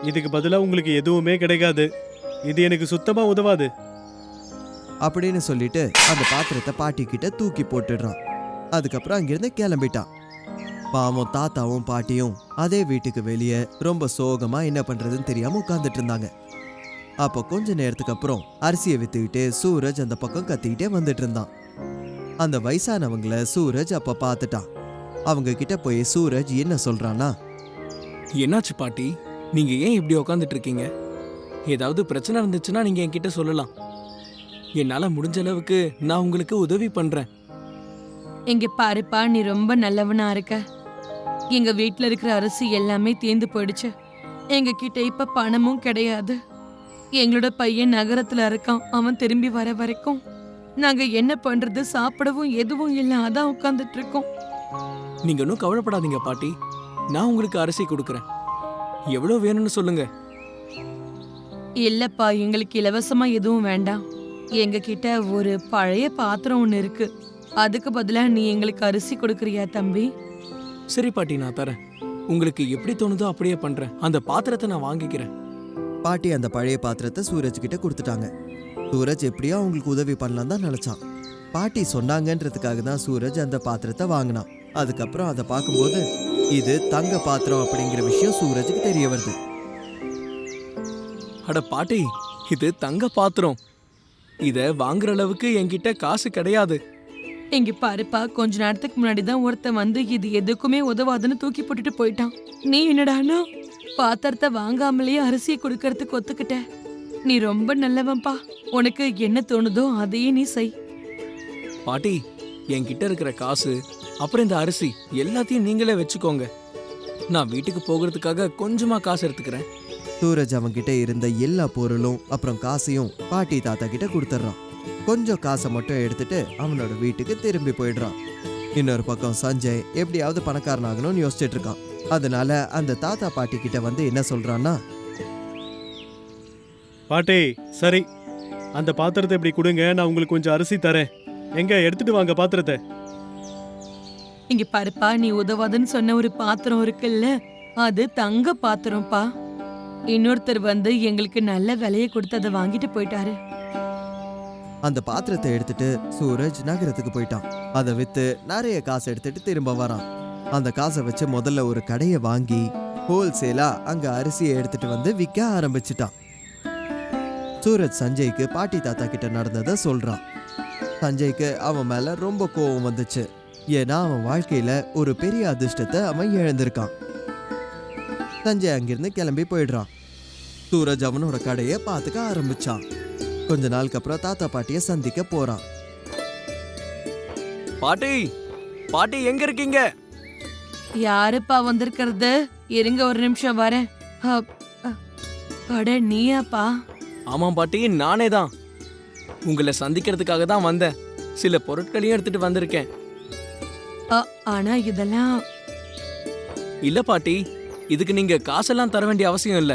இதுக்கு பதிலா உங்களுக்கு எதுவுமே கிடைக்காது. இது எனக்கு சுத்தமா உதவாது அப்படின்னு சொல்லிட்டு அந்த பாத்திரத்தை பாட்டி கிட்ட தூக்கி போட்டுடுறான். அதுக்கப்புறம் அங்கிருந்து கிளம்பிட்டான். பாவம் தாத்தாவும் பாட்டியும் அதே வீட்டுக்கு வெளியே ரொம்ப சோகமா என்ன பண்றதுன்னு தெரியாம உட்கார்ந்துட்டு இருந்தாங்க. அப்போ கொஞ்ச நேரத்துக்கு அப்புறம் அரிசியை வித்துக்கிட்டு சூரஜ் அந்த பக்கம் கத்திக்கிட்டே வந்துட்டு இருந்தான். அந்த வயசானவங்கள சூரஜ் அப்ப பார்த்துட்டான். அவங்க கிட்ட போய் சூரஜ் என்ன சொல்றான்னா, என்னாச்சு பாட்டி, நீங்க ஏன் இப்படி உக்காந்துட்டு இருக்கீங்க? ஏதாவது பிரச்சனை இருந்துச்சுன்னா நீங்க என்கிட்ட சொல்லலாம். என்னால முடிஞ்ச அளவுக்கு நான் உங்களுக்கு உதவி பண்றேன். இங்க பாருப்பா, நீ ரொம்ப நல்லவனா இருக்க. எங்க வீட்ல இருக்கிற அரிசி எல்லாமே தீர்ந்து போயிடுச்சு. எங்க கிட்ட இப்ப பணமும் கிடையாது. எங்களோட பையன் நகரத்துல இருக்கான். அவன் திரும்பி வர வரைக்கும் நாங்க என்ன பண்றது? சாப்பிடவும் எதுவும் இல்லை. அதான் உட்கார்ந்துட்டு இருக்கோம். நீங்க ஒன்றும் கவலைப்படாதீங்க பாட்டி, நான் உங்களுக்கு அரிசி கொடுக்கறேன். எவ்வளவு வேணும்னு சொல்லுங்க. இல்லப்பா, எங்களுக்கு இலவசமா எதுவும் வேண்டாம். எங்க கிட்ட ஒரு பழைய பாத்திரம் ஒண்ணு இருக்கு. அதுக்கு பதிலா நீ எங்களுக்கு அரிசி கொடுக்கறியா தம்பி? சரி பாட்டி, நான் தரேன். உங்களுக்கு எப்படி தோணுதோ அப்படியே பண்றேன். அந்த பாத்திரத்தை நான் வாங்கிக்கிறேன். பாட்டி அந்த பழைய பாத்திரத்தை சூரஜ் கிட்ட கொடுத்துட்டாங்க. சூரஜ் எப்படியோ அவங்களுக்கு உதவி பண்ணலாம் தான் நினைச்சான். பாட்டி சொன்னாங்கன்றதுக்காக தான் சூரஜ் அந்த பாத்திரத்தை வாங்கினான். அதுக்கப்புறம் அதை பார்க்கும்போது இது தங்க பாத்திரம் அப்படிங்கிற விஷயம் சூரஜுக்கு தெரிய வருது. அட பாட்டி, இது தங்க பாத்திரம். இத வாங்குற அளவுக்கு என்கிட்ட காசு கிடையாது. இங்க பாருப்பா, கொஞ்ச நேரத்துக்கு முன்னாடி தான் ஒருத்தன் வந்து இது எதுக்குமே உதவாதுன்னு தூக்கி போட்டுட்டு போயிட்டான். நீ என்னடானா பாத்திரத்தை வாங்காமலேயே அரிசியை கொடுக்கறதுக்கு ஒத்துக்கிட்ட. நீ ரொம்ப நல்லவன்பா. உனக்கு என்ன தோணுதோ அதையே நீ செய். பாட்டி, என்கிட்ட இருக்கிற காசு அப்புறம் இந்த அரிசி எல்லாத்தையும் நீங்களே வச்சுக்கோங்க. நான் வீட்டுக்கு போகிறதுக்காக கொஞ்சமா காசு எடுத்துக்கிறேன். சூரஜ் அவன்கிட்ட இருந்த எல்லா பொருளும் அப்புறம் காசையும் பாட்டி தாத்தா கிட்ட கொடுத்துட்றான். கொஞ்சம் காசை மட்டும் எடுத்துட்டு அவனோட வீட்டுக்கு திரும்பி போயிடுறான். இன்னொரு பக்கம் சஞ்சய் எப்படியாவது பணக்காரன் ஆகணும்னு யோசிச்சுட்டு இருக்கான். அதனால அந்த தாத்தா பாட்டி கிட்ட வந்து என்ன சொல்றான்னா, பாட்டி சரி, அந்த பாத்திரத்தை இப்படி கொடுங்க, நான் உங்களுக்கு கொஞ்சம் அரிசி தரேன். எங்க எடுத்துட்டு வாங்க பாத்திரத்தை. இங்க பாருப்பா, நீ உதவாதுன்னு சொன்ன ஒரு பாத்திரம் இருக்குல்ல, அது தங்க பாத்திரம்ப்பா. இன்னொருத்தர் வந்து எங்களுக்கு நல்ல விலையை கொடுத்து அதை வாங்கிட்டு போயிட்டாரு. அந்த பாத்திரத்தை எடுத்துட்டு சூரஜ் நகரத்துக்கு போயிட்டான். அதை வித்து நிறைய காசு எடுத்துட்டு திரும்ப வரான். அந்த காசை வச்சு முதல்ல ஒரு கடையை வாங்கி ஹோல்சேலா அங்க அரிசியை எடுத்துட்டு வந்து விற்க ஆரம்பிச்சிட்டான். சூரஜ் சஞ்சய்க்கு பாட்டி தாத்தா கிட்ட நடந்ததை சொல்றான். சஞ்சய்க்கு அவன் மேல ரொம்ப கோபம் வந்துச்சு. ஏன்னா அவன் வாழ்க்கையில ஒரு பெரிய அதிர்ஷ்டத்தை அவன் இழந்திருக்கான். சஞ்சய் அங்கிருந்து கிளம்பி போயிடுறான். சூரஜ் அவனோட கடையை பார்த்துக்க ஆரம்பிச்சான். கொஞ்ச நாளுக்கு அப்புறம் தாத்தா பாட்டிய சந்திக்க போறான். பாட்டி, பாட்டி எங்க இருக்கீங்க? யாருப்பா வந்திருக்கிறது? இருங்க ஒரு நிமிஷம் வரேன். அட நீயாப்பா? ஆமாம் பாட்டி, நானே தான். உங்களை சந்திக்கிறதுக்காக தான் வந்தேன். சில பொருட்களையும் எடுத்துட்டு வந்திருக்கேன். ஆனா இதெல்லாம் இல்ல பாட்டி, இதுக்கு நீங்க காசெல்லாம் தர வேண்டிய அவசியம் இல்ல.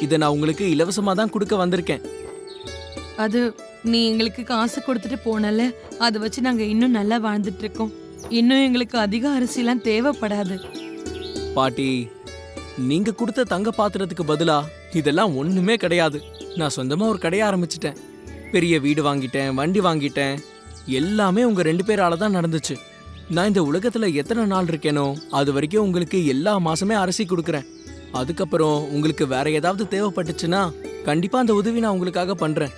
இதை நான் உங்களுக்கு இலவசமா தான் கொடுக்க வந்திருக்கேன். அது நீ எங்களுக்கு காசு கொடுத்துட்டு போனல, அதை வச்சு நாங்க இன்னும் நல்லா வாழ்ந்துட்டு இருக்கோம். இன்னும் எங்களுக்கு அதிக அரிசிலாம் தேவைப்படாது. பாட்டி, நீங்க கொடுத்த தங்க பாத்திரத்துக்கு பதிலா இதெல்லாம் ஒண்ணுமே கிடையாது. நான் சொந்தமா ஒரு கடையை ஆரம்பிச்சிட்டேன். பெரிய வீடு வாங்கிட்டேன், வண்டி வாங்கிட்டேன். எல்லாமே உங்க 2 பேரால தான் நடந்துச்சு. நான் இந்த உலகத்துல எத்தனை நாள் இருக்கேனோ அது வரைக்கும் உங்களுக்கு எல்லா மாசமே அரிசி கொடுக்குறேன். அதுக்கப்புறம் உங்களுக்கு வேற ஏதாவது தேவைப்பட்டுச்சுன்னா கண்டிப்பா அந்த உதவி நான் உங்களுக்காக பண்றேன்.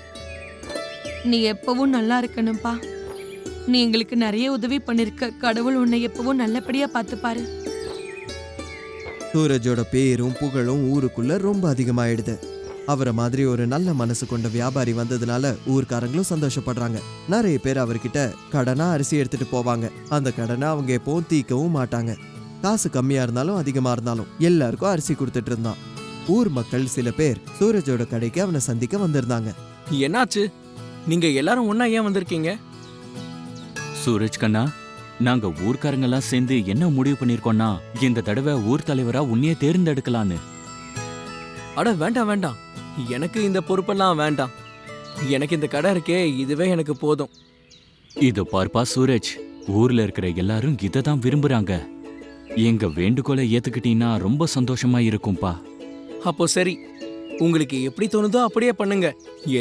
நீ எப்பவும் நல்லா இருக்கணும்பா. நீ எங்களுக்கு நிறைய உதவி பண்ணிருக்க. கடவுள் உன்னை எப்பவும் நல்லபடியா பார்த்துப்பாரு. சூரஜோட பேரும் புகழும் ஊருக்குள்ள ரொம்ப அதிகமாயிடுது. அவரை மாதிரி ஒரு நல்ல மனசு கொண்ட வியாபாரி வந்ததுனால ஊர்க்காரங்களும் சந்தோஷப்படுறாங்க. நிறைய பேர் அவர்கிட்ட கடனா அரிசி எடுத்துட்டு போவாங்க. அந்த கடனை அவங்க எப்பவும் தீக்கவும் மாட்டாங்க. காசு கம்மியா இருந்தாலும் அதிகமா இருந்தாலும் எல்லாருக்கும் அரிசி கொடுத்துட்டு இருந்தான். ஊர் மக்கள் சில பேர் சூரஜோட கடைக்கு அவனை சந்திக்க வந்திருந்தாங்க. என்னாச்சு? நீங்க எல்லாரும் ஒண்ணா ஏன் வந்திருக்கீங்க? சூரஜ் கண்ணா, நாங்க ஊர்க்காரங்கெல்லாம் சேர்ந்து என்ன முடிவு பண்ணிருக்கோம்னா, இந்த தடவை ஊர் தலைவரா உன்னையே தேர்ந்தெடுக்கலான்னு. அட வேண்டாம் வேண்டாம், எனக்கு இந்த பொறுப்பெல்லாம் வேண்டாம். எனக்கு இந்த கடை இருக்கே, இதுவே எனக்கு போதும். இதோ பார்ப்பா சூரஜ், ஊர்ல இருக்கிற எல்லாரும் இதை தான் விரும்புறாங்க. எங்க வேண்டுகோளை ஏத்துக்கிட்டீங்கன்னா ரொம்ப சந்தோஷமா இருக்கும்பா. அப்போ சரி, உங்களுக்கு எப்படி தோணுதோ அப்படியே பண்ணுங்க.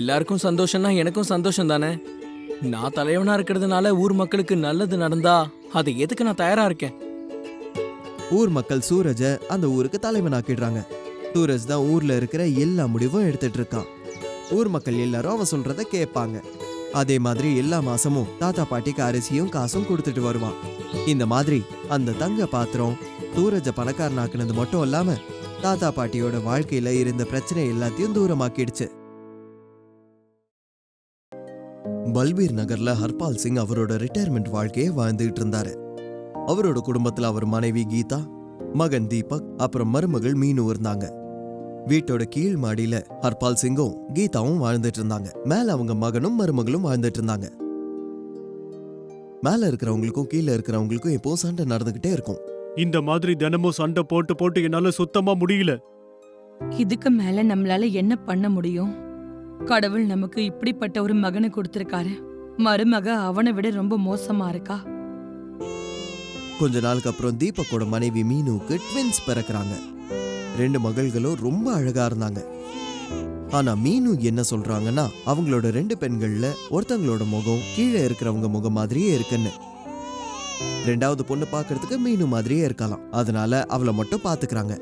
எல்லாருக்கும் சந்தோஷம்னா எனக்கும் சந்தோஷம் தானே. நான் தலைவனா இருக்கிறதுனால ஊர் மக்களுக்கு நல்லது நடந்தா அதை எதுக்கு நான் தயாரா இருக்கேன். ஊர் மக்கள் சூரஜ அந்த ஊருக்கு தலைவனாக்கிடுறாங்க. சூரஜ் தான் ஊர்ல இருக்கிற எல்லா முடிவும் எடுத்துட்டு இருக்கான். ஊர் மக்கள் எல்லாரும் அவன் சொல்றத கேட்பாங்க. அதே மாதிரி எல்லா மாசமும் தாத்தா பாட்டிக்கு அரிசியும் காசும் கொடுத்துட்டு வருவான். இந்த மாதிரி அந்த தங்க பாத்திரம் சூரஜ பணக்காரனாக்குனது மட்டும் இல்லாம தாத்தா பாட்டியோட வாழ்க்கையில இருந்த பிரச்சனை எல்லாத்தையும் தூரமாக்கிடுச்சு. பல்பீர் நகர்ல ஹர்பால் சிங் அவரோட ரிட்டையர்மெண்ட் வாழ்க்கையை வாழ்ந்துகிட்டு இருந்தாரு. அவரோட குடும்பத்துல அவர் மனைவி கீதா, மகன் தீபக், அப்புறம் மருமகள் மீனு இருந்தாங்க. வீட்டோட கீழ் மாடியில ஹர்பால் சிங்கும் கீதாவும் வாழ்ந்துட்டு இருந்தாங்க. மேல அவங்க மகனும் மருமகளும் வாழ்ந்துட்டு இருந்தாங்க. மேல இருக்கிறவங்களுக்கும் கீழே இருக்கிறவங்களுக்கும் எப்பவும் சண்டை நடந்துகிட்டே இருக்கும். இந்த மாதிரி தினமும் சண்டை போட்டு போட்டு என்னால சுத்தமா முடியல. இதுக்கு மேல நம்மளால என்ன பண்ண முடியும்? கடவுள் நமக்கு இப்படிப்பட்ட ஒரு மகனை கொடுத்திருக்காரு. மருமக அவனை விட ரொம்ப மோசமா இருக்கா. கொஞ்ச நாளுக்கு அப்புறம் தீபக்கோட மனைவி மீனுக்கு ட்வின்ஸ் பிறக்கிறாங்க. 2 மகள்களும் ரொம்ப அழகா இருந்தாங்க. ஆனா மீனு என்ன சொல்றாங்கன்னா, அவங்களோட 2 பெண்கள்ல ஒருத்தவங்களோட முகம் கீழே இருக்கிறவங்க முகம் மாதிரியே இருக்குன்னு. 2வது பொண்ணு பாக்குறதுக்கு மீனு மாதிரியே இருக்கலாம். அதனால அவளை மட்டும் பாத்துக்கிறாங்க.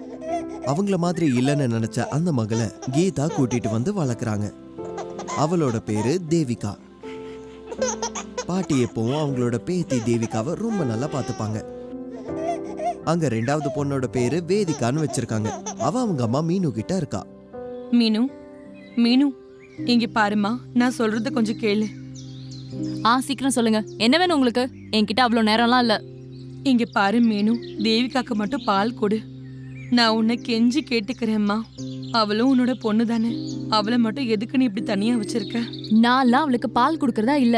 அவங்கள மாதிரி இல்லைன்னு நினைச்ச அந்த மகளை கீதா கூட்டிட்டு வந்து வளர்க்குறாங்க. அவளோட பேரு தேவிகா. பாட்டி எப்பவும் அவங்களோட பேத்தி தேவிகாவை ரொம்ப நல்லா பாத்துப்பாங்க. அங்க 2வது பொண்ணோட பேரு வேதிகான்னு வச்சிருக்காங்க. அவ அவங்க அம்மா மீனு கிட்ட இருக்கா. மீனு, மீனு இங்க பாருமா, நான் சொல்றத கொஞ்சம் கேளு. சீக்கிரம் சொல்லுங்க, என்ன வேணும் உங்களுக்கு? என்கிட்ட அவ்வளவு நேரம்லாம் இல்ல. இங்க பாரு மீனு, தேவிகாக்கு மட்டும் பால் கொடு. நான் உன்னை கெஞ்சி கேட்டுக்கிறேம்மா. அவளும் உன்னோட பொண்ணு தானே. அவளை மட்டும் எதுக்கு நீ இப்படி தனியா வச்சிருக்க? நான்லாம் அவளுக்கு பால் கொடுக்கறதா இல்ல.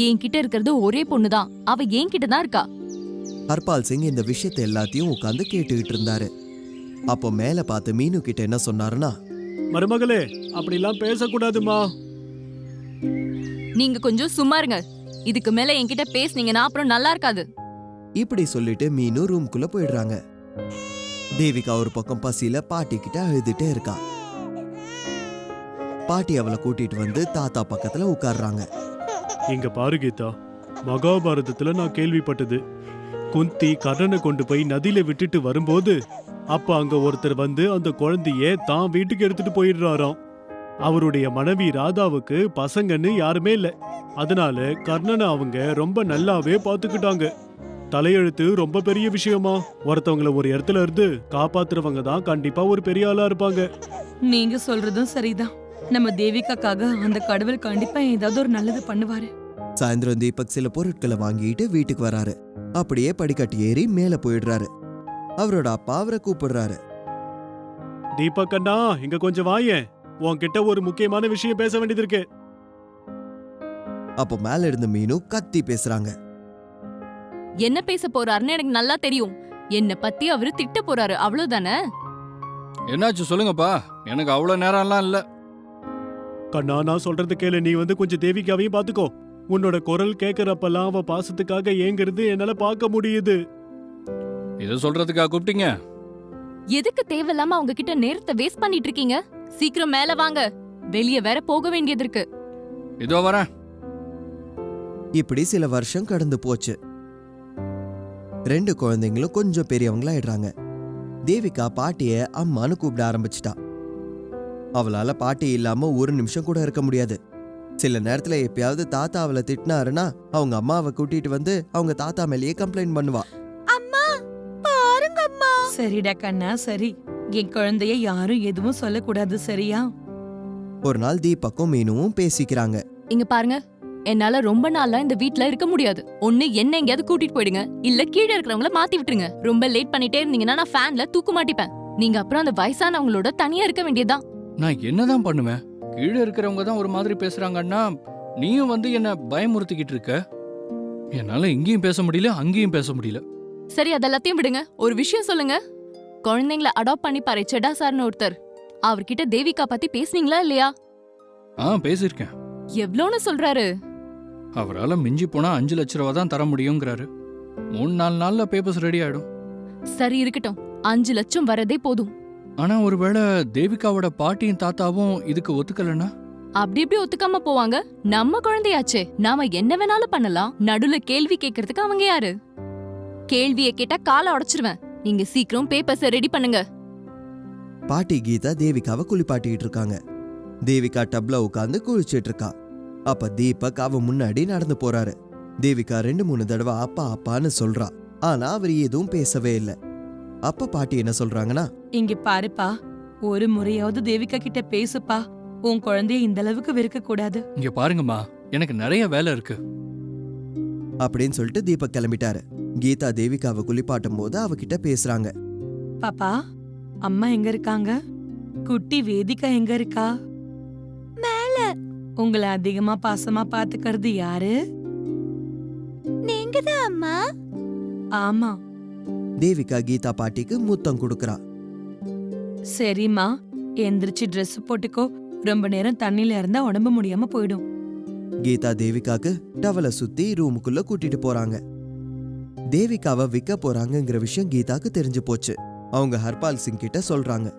என்கிட்ட இருக்கிறது ஒரே பொண்ணுதான். அவ என்கிட்ட தான் இருக்கா. ஹர்பால் சிங் இந்த விஷயத்தை எல்லாத்தையும் உட்காந்து கேட்டுக்கிட்டு இருந்தாரு. அப்போ மேல பார்த்து மீனு கிட்ட என்ன சொன்னாருன்னா, மருமகளே, அப்படிலாம் பேசக்கூடாதுமா. நீங்க கொஞ்சம் சும்மா இருங்க. இதுக்கு மேல என்கிட்ட பேசுனீங்கன்னா அப்புறம் நல்லா இருக்காது. இப்படி சொல்லிட்டு மீனு ரூம்குள்ள போயிடுறாங்க. தேவிகா ஒரு பக்கம் பசியில பாட்டி கிட்ட அழுதுட்டே இருக்கா. பாட்டி அவளை கூட்டிட்டு வந்து தாத்தா பக்கத்துல உட்கார்றாங்க. இங்க பாரு கீதா, மகாபாரதத்துல நான் கேள்விப்பட்டது. குந்தி கர்ணனை கொண்டு போய் நதியில விட்டுட்டு வரும்போது அப்ப அங்க ஒருத்தர் வந்து அந்த குழந்தைய தான் வீட்டுக்கு எடுத்துட்டு போயிடுறாராம். அவருடைய மனைவி ராதாவுக்கு பசங்கன்னு யாருமே இல்ல. அதனால கர்ணனை அவங்க ரொம்ப நல்லாவே பாத்துக்கிட்டாங்க. தலையெழுத்து ரொம்ப பெரிய விஷயமா. ஒருத்தவங்கள ஒரு இடத்துல இருந்து காப்பாத்துறவங்க தான் கண்டிப்பா ஒரு பெரிய ஆளா இருப்பாங்க. நீங்க சொல்றதும் சரிதான். நம்ம தேவிகாக்காக அந்த கடவுள் கண்டிப்பா ஏதாவது ஒரு நல்லது பண்ணுவாரு. சாயந்தரம் தீபக் சில பொருட்களை வாங்கிட்டு வீட்டுக்கு வராரு. அப்படியே படிக்கட்டு ஏறி மேல போயிடுறாரு. அவரோட அப்பா அவரை கூப்பிடுறாரு. தீபக் அண்ணா, இங்க கொஞ்சம் வாயேன். உன்கிட்ட ஒரு முக்கியமான விஷயம் பேச வேண்டியது இருக்கு. அப்போ மேல இருந்த மீனு கத்தி பேசுறாங்க. என்ன பேச போறாருன்னு எனக்கு நல்லா தெரியும். என்ன பத்தி அவரு திட்ட போறாரு, அவ்வளவுதானே? என்னாச்சு சொல்லுங்கப்பா, எனக்கு அவ்வளோ நேரம்லாம் இல்லை. கண்ணா, நான் சொல்றது கேளு. நீ கொஞ்சம் தேவிகாவையும் பாத்துக்கோ. உன்னோட குரல் கேக்குறப்பெல்லாம் அவ பாசத்துக்காக ஏங்குறது என்னால பார்க்க முடியுது. இதை சொல்றதுக்கா கூப்பிட்டீங்க? எதுக்கு தேவையில்லாம அவங்க கிட்ட நேரத்தை வேஸ்ட் பண்ணிட்டு இருக்கீங்க? சீக்கிரம் மேல வாங்க, வெளிய வேற போக வேண்டியது இருக்கு. இதோ வரேன். இப்படி சில வருஷம் கடந்து போச்சு. 2 குழந்தைங்களும் கொஞ்சம் பெரியவங்களாயிடுறாங்க. தேவிகா பாட்டிய அம்மான்னு கூப்பிட ஆரம்பிச்சிட்டா. அவளால பாட்டி இல்லாம ஒரு நிமிஷம் கூட இருக்க முடியாது. சில நேரத்துல எப்பயாவது தாத்தா அவளை திட்டினாருன்னா அவங்க அம்மாவை கூட்டிட்டு வந்து அவங்க தாத்தா மேலேயே கம்ப்ளைண்ட் பண்ணுவா. அம்மா பாருங்க அம்மா. சரிடா கண்ணா, சரி. என் குழந்தைய யாரும் எதுவும் சொல்லக்கூடாது, சரியா? ஒரு நாள் தீபக்கும் மீனுவும் பேசிக்கிறாங்க. இங்க பாருங்க, என்னால ரொம்ப நாளா இந்த வீட்ல இருக்க முடியாது. ஒண்ணு என்ன எங்கேயாவது கூட்டிட்டு போயிடுங்க, இல்ல கீழே இருக்கிறவங்கள மாத்தி விட்டுருங்க. ரொம்ப லேட் பண்ணிட்டே இருந்தீங்கன்னா நான் ஃபேன்ல தூக்கு மாட்டிப்பேன். நீங்க அப்புறம் அந்த வயசானவங்களோட தனியா இருக்க வேண்டியதுதான். நான் என்னதான் பண்ணுவேன்? கீழே இருக்கிறவங்க தான் ஒரு மாதிரி பேசுறாங்கன்னா நீயும் வந்து என்ன பயமுறுத்திக்கிட்டு இருக்க. என்னால இங்கேயும் பேச முடியல, அங்கேயும் பேச முடியல. சரி, அதெல்லாத்தையும் விடுங்க. ஒரு விஷயம் சொல்லுங்க. குழந்தைங்கள அடாப்ட் பண்ணி பாரு செடா சார்னு ஒருத்தர். அவர்கிட்ட தேவிகா பத்தி பேசுனீங்களா இல்லையா? பேசியிருக்கேன். எவ்வளோன்னு சொல்றாரு? அவரால் மிஞ்சி போனா 5 லட்ச ரூபா தான் தர முடியுங்கிறாரு. 3-4 நாள்ல பேப்பர்ஸ் ரெடி ஆயிடும். சரி இருக்கட்டும், 5 லட்சம் வரதே போதும். ஆனா ஒருவேளை தேவிகாவோட பாட்டியும் தாத்தாவும் இதுக்கு ஒத்துக்கலன்னா? அப்படி இப்படி ஒத்துக்காம போவாங்க. நம்ம குழந்தையாச்சே, நாம என்ன வேணாலும் பண்ணலாம். நடுல கேள்வி கேட்கறதுக்கு அவங்க யாரு? கேள்வியை கேட்டா காலை உடைச்சிருவேன். நீங்க சீக்கிரம் பேப்பர்ஸ் ரெடி பண்ணுங்க. பாட்டி கீதா தேவிகாவை குளிப்பாட்டிட்டு இருக்காங்க. தேவிகா டப்ல உட்காந்து குளிச்சிட்டு இருக்கா. அப்ப தீபக் அவ முன்னாடி நடந்து போறாரு. தேவிகா 2-3 தடவை அப்பா அப்பான்னு சொல்றா. ஆனா அவர் எதுவும் பேசவே இல்லை. அப்ப பாட்டி என்ன சொல்றாங்கன்னா, இங்க பாருப்பா, ஒரு முறையாவது தேவிகா கிட்ட பேசுப்பா. உன் குழந்தைய இந்த அளவுக்கு வெறுக்க கூடாது. இங்க பாருங்கம்மா, எனக்கு நிறைய வேலை இருக்கு அப்படின்னு சொல்லிட்டு தீபக் கிளம்பிட்டாரு. கீதா தேவிகாவை குளிப்பாட்டும் போது அவகிட்ட பேசுறாங்க. பாப்பா, அம்மா எங்க இருக்காங்க? குட்டி வேதிகா எங்க இருக்கா? மேல. உங்களை அதிகமா பாசமா பாத்துக்கிறது யாரு? நீங்க தான் அம்மா. ஆமா. தேவிகா கீதா பாட்டிக்கு முத்தம் கொடுக்கறா. சரிம்மா, எந்திரிச்சு ட்ரெஸ் போட்டுக்கோ. ரொம்ப நேரம் தண்ணில இருந்தா உடம்பு முடியாம போயிடும். கீதா தேவிகாக்கு டவலை சுத்தி ரூமுக்குள்ள கூட்டிட்டு போறாங்க. தேவிகாவை விற்க போறாங்கங்கிற விஷயம் கீதாக்கு தெரிஞ்சு போச்சு. அவங்க ஹர்பால் சிங் கிட்ட சொல்றாங்க.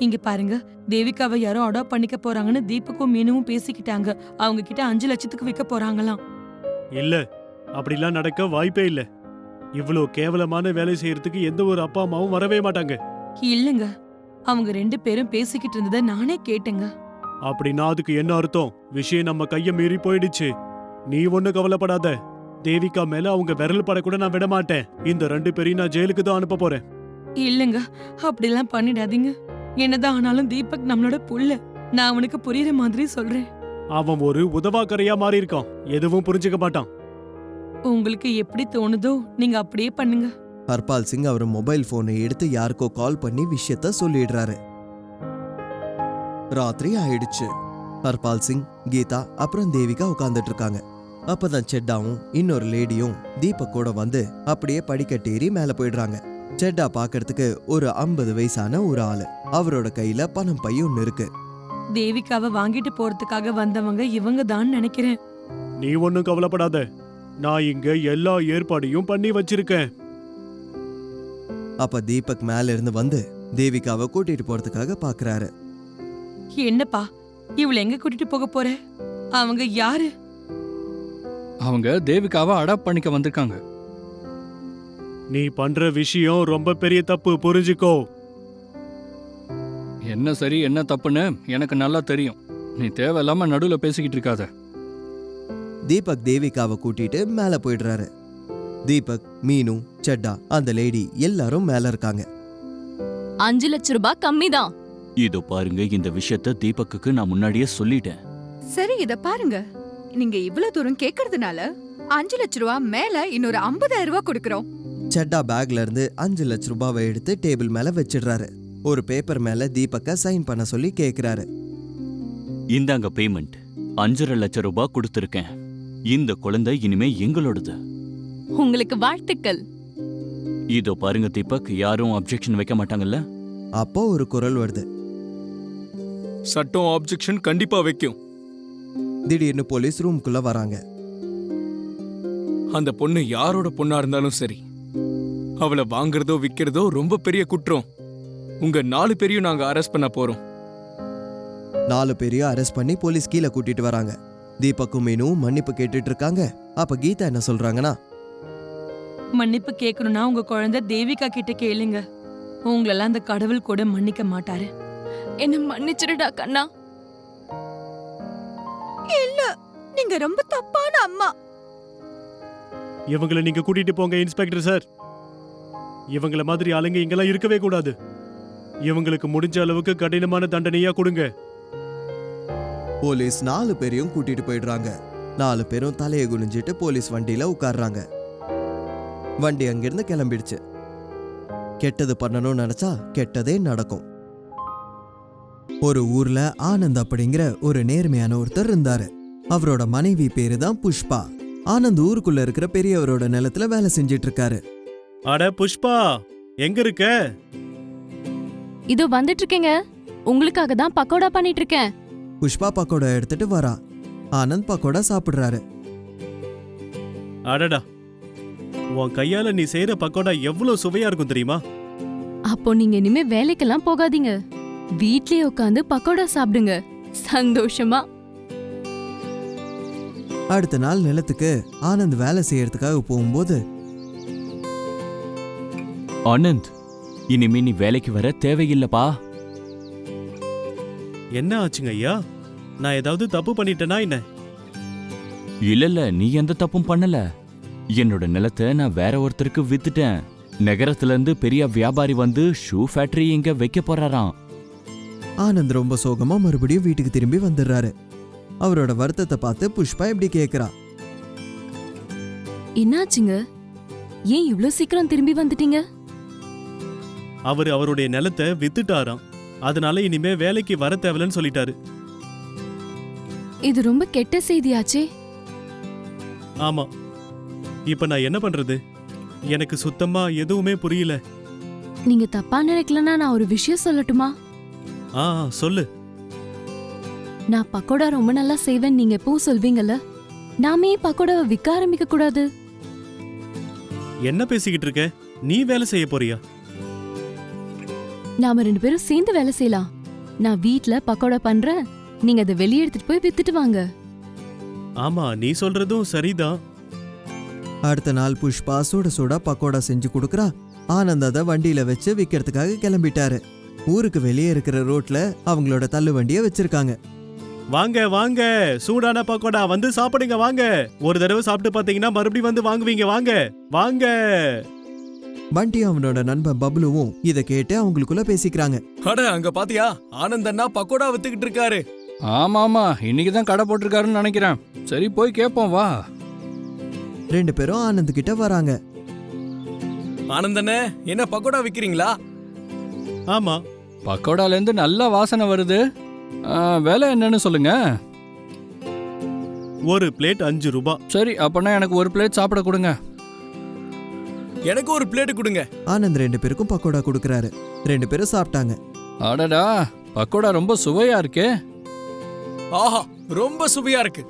இங்க பாருங்க, தேவிகாவை யாரோ அடாப்ட் பண்ணிக்க போறாங்கன்னு தீபக்கும் மீனும் பேசிக்கிட்டாங்க. அவங்க கிட்ட 5 லட்சத்துக்கு விற்க போறாங்களாம். இல்ல, அப்படிலாம் நடக்க வாய்ப்பே இல்ல. இவ்வளோ கேவலமான வேலை செய்யறதுக்கு எந்த ஒரு அப்பா அம்மாவும் வரவே மாட்டாங்க. இல்லங்க, அவங்க 2 பேரும் பேசிக்கிட்டு இருந்ததை நானே கேட்டேங்க. அப்படின்னா அதுக்கு என்ன அர்த்தம்? விஷயம் நம்ம கைய மீறி போயிடுச்சு. நீ ஒண்ணு கவலைப்படாத. தேவிகா மேல அவங்க விரல் படக்கூட நான் விட மாட்டேன். இந்த 2 பேரையும் நான் ஜெயிலுக்கு தான் அனுப்ப போறேன். இல்லங்க, அப்படிலாம் பண்ணிடாதீங்க. என்னதான் ஆனாலும் தீபக் நம்மளோட புள்ள. நான் அவனுக்கு புரியுற மாதிரி சொல்றேன். அவன் ஒரு உதவாக்கரையா மாறி இருக்கான். எதுவும் புரிஞ்சுக்க மாட்டான். உங்களுக்கு எப்படி தோணுதோ நீங்க அப்படியே பண்ணுங்க. ஹர்பால் சிங் அவர் மொபைல் போனை எடுத்து யாருக்கோ கால் பண்ணி விஷயத்த சொல்லிடுறாரு. ராத்திரி ஆயிடுச்சு. ஹர்பால் சிங், கீதா அப்புறம் தேவிகா உட்கார்ந்துட்டு இருக்காங்க. அப்பதான் செட்டாவும் இன்னொரு லேடியும் தீபக்கோட வந்து அப்படியே படிக்கட்டேறி மேல போயிடுறாங்க. செட்டா பாக்கிறதுக்கு ஒரு 50 வயசான ஒரு ஆளு. அவரோட கையில பணம் பை ஒன்னு இருக்கு. தேவிகாவை வாங்கிட்டு போறதுக்காக வந்தவங்க இவங்க தான் நினைக்கிறேன். நீ ஒன்னும் கவலைப்படாத. நான் இங்க எல்லா ஏற்பாடையும் பண்ணி வச்சிருக்கேன். அப்ப தீபக் மேல இருந்து வந்து தேவிகாவை கூட்டிட்டு போறதுக்காக பாக்குறாரு. என்னப்பா, இவள எங்க கூட்டிட்டு போக போற? அவங்க யாரு? அவங்க தேவிகாவை அடாப்ட் பண்ணிக்க வந்திருக்காங்க. நீ பண்ற விஷயம் ரொம்ப பெரிய தப்பு, புரிஞ்சுக்கோ. என்ன சரி என்ன தப்புன்னு எனக்கு நல்லா தெரியும். நீ தேவையில்லாம நடுவுல பேசிக்கிட்டு இருக்காத. தீபக் தேவிகாவை கூட்டிட்டு மேல போயிடுறாரு. தீபக், மீனு, செட்டா, அந்த லேடி எல்லாரும் மேல இருக்காங்க. 5 லட்சம் ரூபாய் கம்மிதான். இதோ பாருங்க, இந்த விஷயத்த தீபக்குக்கு நான் முன்னாடியே சொல்லிட்டேன். சரி, இத பாருங்க. நீங்க இவ்வளவு தூரம் கேக்குறதுனால 5 லட்சம் ரூபாய் மேல இன்னொரு 50,000 ரூபாய் கொடுக்கறோம். செட்டா பேக்ல இருந்து 5 லட்சம் ரூபாவை எடுத்து டேபிள் மேல வச்சிடுறாரு. ஒரு பேப்பர் மேல தீபக்க சைன் பண்ண சொல்லி கேக்குறாரு. இந்தாங்க பேமெண்ட். 5,50,000 கொடுத்திருக்கேன். இந்த குழந்தை இனிமே எங்களோடது. உங்களுக்கு வாழ்த்துக்கள். இதோ பாருங்க தீபக், யாரும் அப்ஜெக்ஷன் வைக்க மாட்டாங்கல்ல? அப்போ ஒரு குரல் வருது. சட்டம் ஆப்ஜெக்ஷன் கண்டிப்பா வைக்கும். திடீர்னு போலீஸ் ரூம்குள்ள வராங்க. அந்த பொண்ணு யாரோட பொண்ணா இருந்தாலும் சரி, அவளை வாங்குறதோ விக்கிறதோ ரொம்ப பெரிய குற்றம். உங்க 4 பேரையும் நாங்க அரெஸ்ட் பண்ண போறோம். 4 பேரையும் அரெஸ்ட் பண்ணி போலீஸ் கீழே கூட்டிட்டு வராங்க. தீபக்கும் மீனும் மன்னிப்பு கேட்டுட்டு இருக்காங்க. அப்ப கீதா என்ன சொல்றாங்கன்னா, மன்னிப்பு கேட்கணும்னா உங்க குழந்தை தேவிகா கிட்ட கேளுங்க. உங்களெல்லாம் அந்த கடவுள் கூட மன்னிக்க மாட்டாரு. என்ன மன்னிச்சிருடா கண்ணா. இல்ல, நீங்க ரொம்ப தப்பான அம்மா. இவங்களை நீங்க கூட்டிட்டு போங்க இன்ஸ்பெக்டர் சார். இவங்கள மாதிரி ஆளுங்க இங்கெல்லாம் இருக்கவே கூடாது. இவங்களுக்கு முடிஞ்ச அளவுக்கு கடினமான தண்டனையா கொடுங்க. போலீஸ் 4 பேரையும் கூட்டிட்டு போயிடுறாங்க. 4 பேரும் தலையை குனிஞ்சிட்டு போலீஸ் வண்டியில உட்கார்றாங்க. வண்டி அங்கிருந்து கிளம்பிடுச்சு. கெட்டது பண்ணணும்னு நினைச்சா கெட்டதே நடக்கும். ஒரு ஊர்ல ஆனந்த் அப்படிங்கிற ஒரு நேர்மையான ஒருத்தர் இருந்தாரு. அவரோட மனைவி பேரு தான் புஷ்பா. ஆனந்த் ஊருக்குள்ள இருக்கிற பெரியவரோட நிலத்துல வேலை செஞ்சிட்டு இருக்காரு. அட புஷ்பா, எங்க இருக்க? இதோ வந்துட்டு இருக்கேங்க. உங்களுக்காக தான் பக்கோடா பண்ணிட்டு இருக்கேன். புஷ்பா பக்கோடா எடுத்துட்டு வரா. ஆனந்த் பக்கோடா சாப்பிடுறாரு. அடடா, உன் கையால நீ செய்யற பக்கோடா எவ்வளவு சுவையா இருக்கும் தெரியுமா? அப்போ நீங்க இனிமே வேலைக்கெல்லாம் போகாதீங்க. வீட்லயே உட்காந்து பக்கோடா சாப்பிடுங்க சந்தோஷமா. அடுத்த நாள் நிலத்துக்கு ஆனந்த் வேலை செய்யறதுக்காக போகும்போது, ஆனந்த், இனிமே நீ வேலைக்கு வர தேவையில்லப்பா. என்ன ஆச்சுங்க ஐயா? நான் ஏதாவது தப்பு பண்ணிட்டேனா என்ன? இல்ல, நீ எந்த தப்பும் பண்ணல. என்னோட நிலத்தை நான் வேற ஒருத்தருக்கு வித்துட்டேன். நகரத்துல இருந்து பெரிய வியாபாரி வந்து ஷூ ஃபேக்டரி இங்க வைக்க போறாராம். ஆனந்த் ரொம்ப சோகமா மறுபடியும் வீட்டுக்கு திரும்பி வந்துடுறாரு. அவரோட வருத்தத்தை பார்த்து புஷ்பா இப்படி கேக்குறா. என்னாச்சுங்க? ஏன் இவ்ளோ சீக்கிரம் திரும்பி வந்துட்டீங்க? அவருடைய நிலத்தை வித்துட்டாராம். அதனால இனிமே வேலைக்கு வர தேவையில்லைன்னு சொல்லிட்டாரு. இது ரொம்ப கெட்ட செய்தியாச்சே. ஆமா, இப்ப நான் என்ன பண்றது? எனக்கு சுத்தமா எதுவுமே புரியல. நீங்க தப்பா நினைக்கலன்னா நான் ஒரு விஷயம் சொல்லட்டுமா? சொல்லு. நான் பக்கோடா ரொம்ப நல்லா செய்வேன் நீங்க எப்பவும் சொல்வீங்கல்ல. நாமே பக்கோடாவை விற்க ஆரம்பிக்க கூடாது? என்ன பேசிக்கிட்டு இருக்க? நீ வேலை செய்ய போறியா? நாம 2 பேரும் சேர்ந்து வேலை செய்யலாம். நான் வீட்ல பக்கோடா பண்றேன், நீங்க அதை வெளியே எடுத்துட்டு போய் வித்துட்டு வாங்க. ஆமா, நீ சொல்றதும் சரிதான். அடுத்த நாள் புஷ்பா சுட சுட பக்கோடா செஞ்சு கொடுக்கறா. ஆனந்த் அதை வண்டியில வச்சு விற்கிறதுக்காக கிளம்பிட்டாரு. ஊருக்கு வெளியே இருக்கிற ரோட்ல அவங்களோட தள்ளு வண்டிய வச்சிருக்காங்க. வாங்க வாங்க, சூடான பக்கோடா வந்து சாப்பிடுங்க வாங்க. ஒரு தடவை சாப்பிட்டு பாத்தீங்கன்னா மறுபடியும் வந்து வாங்குவீங்க. வாங்க வாங்க. பண்டி அவனோட நண்பன் பப்ளுவும் இத கேட்டு அவங்களுக்குள்ள பேசிக்கிறாங்க. அட, அங்க பாத்தியா, ஆனந்த் அண்ணா பக்கோடா வித்துக்கிட்டு இருக்காரு. ஆமாமா, இன்னைக்குதான் கடை போட்டிருக்காருன்னு நினைக்கிறேன். சரி, போய் கேட்போம் வா. 2 பேரும் ஆனந்த் கிட்ட வராங்க. ஆனந்த் அண்ணே, என்ன பக்கோடா விக்கிறீங்களா? ஆமா. பக்கோடால இருந்து நல்ல வாசனை வருது. விலை என்னன்னு சொல்லுங்க. ஒரு பிளேட் 5 ரூபாய். சரி, அப்பனா எனக்கு ஒரு பிளேட் சாப்பிட கொடுங்க. எனக்கு ஒரு பிளேட் கொடுங்க. ஆனந்த் 2 பேருக்கும் பக்கோடா கொடுக்கறாரு. 2 பேரும் சாப்பிட்டாங்க. அடடா, பக்கோடா ரொம்ப சுவையா இருக்கே. ஆஹா, ரொம்ப சுவையா இருக்கு.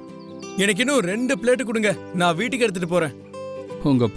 எனக்கு இன்னும் 2 பிளேட் கொடுங்க, நான் வீட்டுக்கு எடுத்துட்டு போறேன். உங்க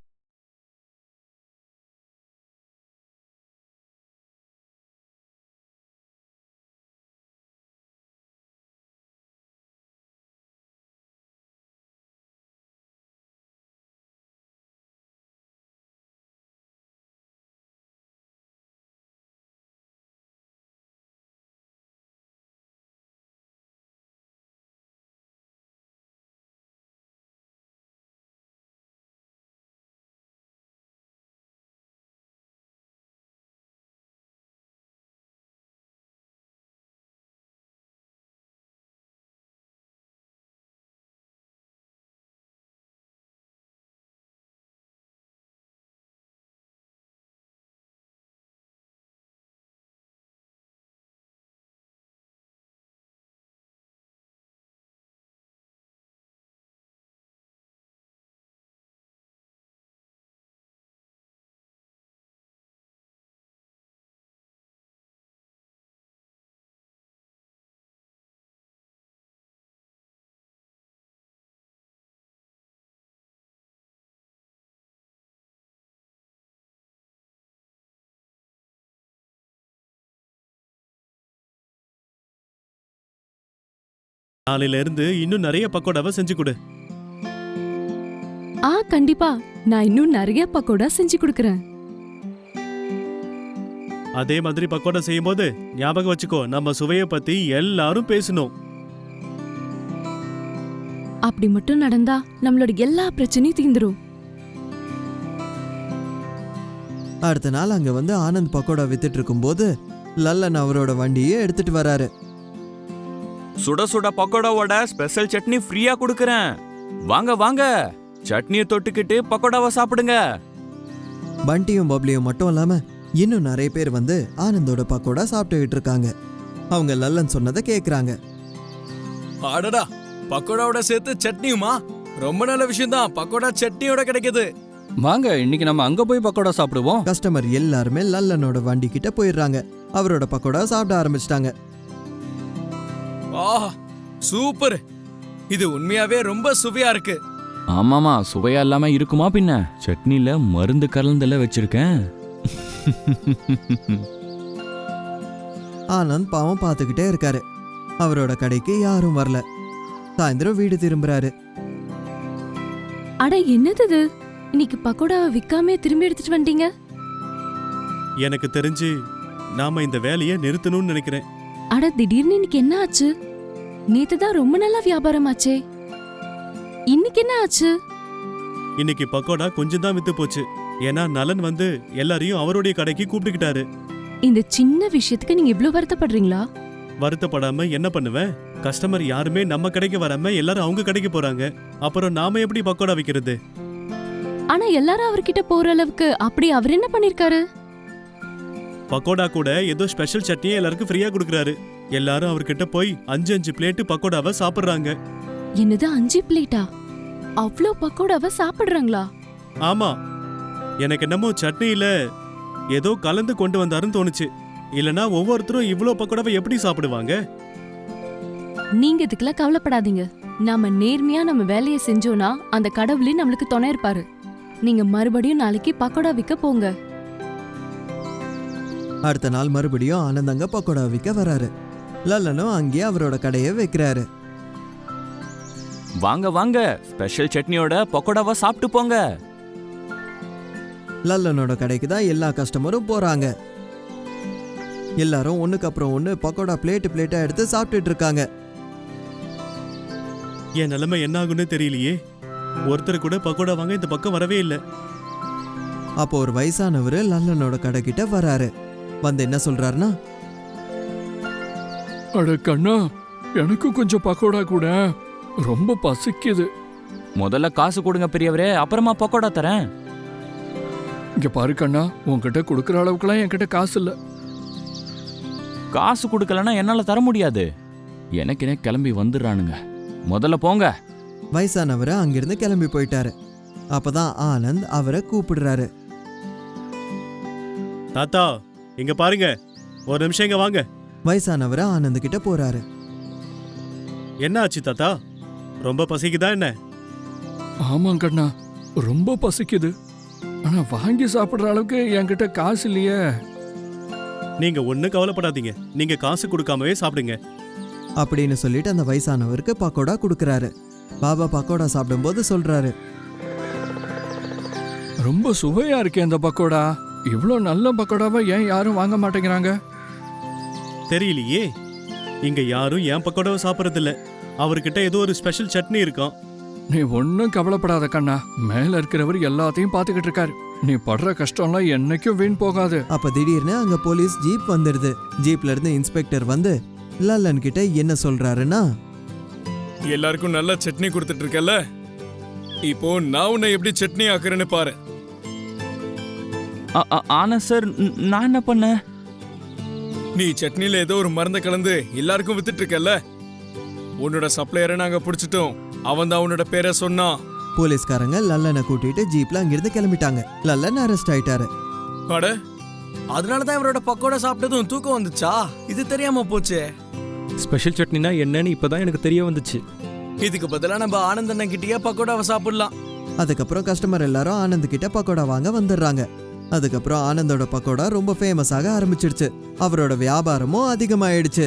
நாளையில இருந்து இன்னும் நிறைய பக்கோடாவை செஞ்சு கொடு. கண்டிப்பா நான் இன்னும் நிறைய பக்கோடா செஞ்சு கொடுக்கறேன். அதே மாதிரி பக்கோடா செய்யும் போது ஞாபகம் வச்சுக்கோ, நம்ம சுவையை பத்தி எல்லாரும் பேசணும். அப்படி மட்டும் நடந்தா நம்மளோட எல்லா பிரச்சனையும் தீந்துரும். அடுத்த நாள் அங்க வந்து ஆனந்த் பக்கோடா வித்துட்டு இருக்கும்போது லல்லன் அவரோட வண்டியை எடுத்துட்டு வராரு. சுட சுட பக்கோடாவோட ஸ்பெஷல் சட்னி ஃப்ரீயா கொடுக்கறேன். வாங்க வாங்க, சட்னியை தொட்டுக்கிட்டு பக்கோடாவை சாப்பிடுங்க. பண்டியும் பப்ளியும் மட்டும் இல்லாம இன்னும் நிறைய பேர் வந்து ஆனந்தோட பக்கோடா சாப்பிட்டுக்கிட்டு இருக்காங்க. அவங்க லல்லன் சொன்னதை கேக்குறாங்க. அடடா, பக்கோடாவோட சேர்த்து சட்னியுமா? ரொம்ப நல்ல விஷயம் தான். பக்கோடா சட்னியோட கிடைக்குது. வாங்க, இன்னைக்கு நம்ம அங்க போய் பக்கோடா சாப்பிடுவோம். கஸ்டமர் எல்லாருமே லல்லனோட வண்டி கிட்ட போயிடுறாங்க. அவரோட பக்கோடா சாப்பிட ஆரம்பிச்சிட்டாங்க. ஆஹா, சூப்பர்! இது உண்மையாவே ரொம்ப சுவையா இருக்கு. ஆமாமா, சுவையா இல்லாம இருக்குமா பின்ன? சட்னில மருந்து கலந்துல வச்சிருக்கேன். ஆனந்த் பாவம் பார்த்துக்கிட்டே இருக்காரு. அவரோட கடைக்கு யாரும் வரல. சாயந்தரம் வீடு திரும்புறாரு. அட என்னது இது? இன்னைக்கு பக்கோடாவை விக்காமே திரும்பி எடுத்துட்டு வந்துட்டீங்க. எனக்கு தெரிஞ்சு நாம இந்த வேலையை நிறுத்தணும்னு நினைக்கிறேன். அட திடீர்னு இன்னைக்கு என்ன ஆச்சு? நேத்து தான் ரொம்ப நல்லா வியாபாரம் ஆச்சே, இன்னைக்கு என்ன ஆச்சு? இன்னைக்கு பக்கோடா கொஞ்சம் தான் வித்து போச்சு. ஏன்னா நலன் வந்து எல்லாரையும் அவருடைய கடைக்கு கூப்பிட்டுக்கிட்டாரு. இந்த சின்ன விஷயத்துக்கு நீங்க இவ்ளோ வருத்தப்படுறீங்களா? வருத்தப்படாம என்ன பண்ணுவேன்? கஸ்டமர் யாருமே நம்ம கடைக்கு வராம எல்லாரும் அவங்க கடைக்கு போறாங்க. அப்புறம் நாம எப்படி பக்கோடா விக்கிறது? ஆனா எல்லாரும் அவர்கிட்ட போற அளவுக்கு அப்படி அவர் என்ன பண்ணிருக்காரு? பக்கோடா கூட ஏதோ ஸ்பெஷல் சட்னியை எல்லாருக்கும் ஃப்ரீயா கொடுக்கறாரு. எல்லாரும் அவர்கிட்ட போய் 5 பிளேட் பக்கோடாவை சாப்பிடுறாங்க. என்னது 5 பிளேட்டா? அவ்ளோ பக்கோடாவை சாப்பிடுறாங்களா? ஆமா, எனக்கு என்னமோ சட்னியில ஏதோ கலந்து கொண்டு வந்தாருன்னு தோணுச்சு. இல்லனா ஒவ்வொருத்தரும் இவ்ளோ பக்கோடாவை எப்படி சாப்பிடுவாங்க? நீங்க இதுக்கெல்லாம் கவலைப்படாதீங்க. நாம நேர்மையா நம்ம வேலையை செஞ்சோம்னா அந்த கடவுளே நம்மளுக்கு துணை இருப்பாரு. நீங்க மறுபடியும் நாளைக்கு பக்கோடா விற்க போங்க. அடுத்த நாள் மறுபடியும் ஆனந்த் அங்க பக்கோடா விற்க வராரு. லல்லனும் அங்கேயே அவரோட கடையை வைக்கிறாரு. வாங்க வாங்க, ஸ்பெஷல் சட்னியோட பக்கோடாவை சாப்பிட்டு போங்க. லல்லனோட கடைக்கு தான் எல்லா கஸ்டமரும் போறாங்க. எல்லாரும் ஒண்ணுக்கு அப்புறம் ஒண்ணு பக்கோடா பிளேட்டா எடுத்து சாப்பிட்டுட்டு இருக்காங்க. என் நிலைமை என்ன ஆகுன்னு தெரியலையே. ஒருத்தர் கூட பக்கோடா வாங்க இந்த பக்கம் வரவே இல்லை. அப்போ ஒரு வயசானவர் லல்லனோட கடை கிட்ட வராரு. வந்து என்ன சொல்றாருன்னா, அட கண்ணா, எனக்கு கொஞ்சம் பக்கோடா கூட, ரொம்ப பசிக்குது. முதல்ல காசு கொடுங்க பெரியவரே, அப்புறமா பக்கோடா தரேன். இங்க பாரு கண்ணா, உன்கிட்ட கொடுக்கற அளவுக்குலாம் என்கிட்ட காசு இல்ல. காசு கொடுக்கலன்னா என்னால தர முடியாது. எனக்குனே கிளம்பி வந்துடுறானுங்க. முதல்ல போங்க. வயசானவரை அங்கிருந்து கிளம்பி போயிட்டாரு. அப்பதான் ஆனந்த் அவரை கூப்பிடுறாரு. தாத்தா, இங்க பாருங்க, ஒரு நிமிஷம் இங்க வாங்க. வயசானவரை ஆனந்த் கிட்ட போறாரு. என்ன ஆச்சு தாத்தா? ரொம்ப பசிக்குதா என்ன? ஆமாம் கண்ணா, ரொம்ப பசிக்குது. ஆனா வாங்கி சாப்பிடுற அளவுக்கு என்கிட்ட காசு இல்லையே. நீங்க ஒண்ணு கவலைப்படாதீங்க, நீங்க காசு கொடுக்காமவே சாப்பிடுங்க அப்படின்னு சொல்லிட்டு அந்த வயசானவருக்கு பக்கோடா கொடுக்கறாரு. பாபா பக்கோடா சாப்பிடும்போது சொல்றாரு, ரொம்ப சுவையா இருக்கே இந்த பக்கோடா. இவ்ளோ நல்ல பக்கோடாவை ஏன் யாரும் வாங்க மாட்டேங்கிறாங்க? தெரியலையே. இங்க யாரும் ஏன் பக்கோடாவை சாப்பிடுறது இல்ல. அவர்கிட்ட ஏதோ ஒரு ஸ்பெஷல் சட்னி இருக்கும். நீ ஒன்னும் கவலைப்படாத கண்ணா, மேல இருக்கிறவர் எல்லாத்தையும் பாத்துக்கிட்டு இருக்காரு. நீ படுற கஷ்டம்லாம் என்னைக்கும் வீண் போகாது. அப்ப திடீர்னு அங்க போலீஸ் ஜீப் வந்துடுது. ஜீப்ல இருந்து இன்ஸ்பெக்டர் வந்து லல்லன் கிட்ட என்ன சொல்றாருன்னா, எல்லாருக்கும் நல்ல சட்னி கொடுத்துட்டு இருக்கல, இப்போ நான் உன்னை எப்படி சட்னி ஆக்குறேன்னு பாரு. ஆனா சார், நான் என்ன பண்ண? நீ சட்னில ஏதோ ஒரு மருந்தை கலந்து எல்லாருக்கும் வித்துட்டு இருக்கல. உன்னோட சப்ளையரை நாங்க பிடிச்சிட்டோம். அவன் தான் உன்னோட பேரை சொன்னான். போலீஸ்காரங்க லல்லனை கூட்டிட்டு ஜீப்ல அங்கிருந்து கிளம்பிட்டாங்க. லல்லன் அரெஸ்ட் ஆயிட்டாரு. அட, அதனாலதான் இவரோட பக்கோடா சாப்பிட்டதும் தூக்கம் வந்துச்சா? இது தெரியாம போச்சே. ஸ்பெஷல் சட்னினா என்னன்னு இப்பதான் எனக்கு தெரிய வந்துச்சு. இதுக்கு பதிலா நம்ம ஆனந்த் அண்ணன் கிட்டயே பக்கோடாவை சாப்பிடலாம். அதுக்கப்புறம் கஸ்டமர் எல்லாரும் ஆனந்த் கிட்ட பக்கோடா வாங்க வந்துடுறாங்க. அதுக்கப்புறம் ஆனந்தோட பக்கோடா ரொம்ப ஃபேமஸ் ஆக ஆரம்பிச்சிடுச்சு. அவரோட வியாபாரமும் அதிகமாயிடுச்சு.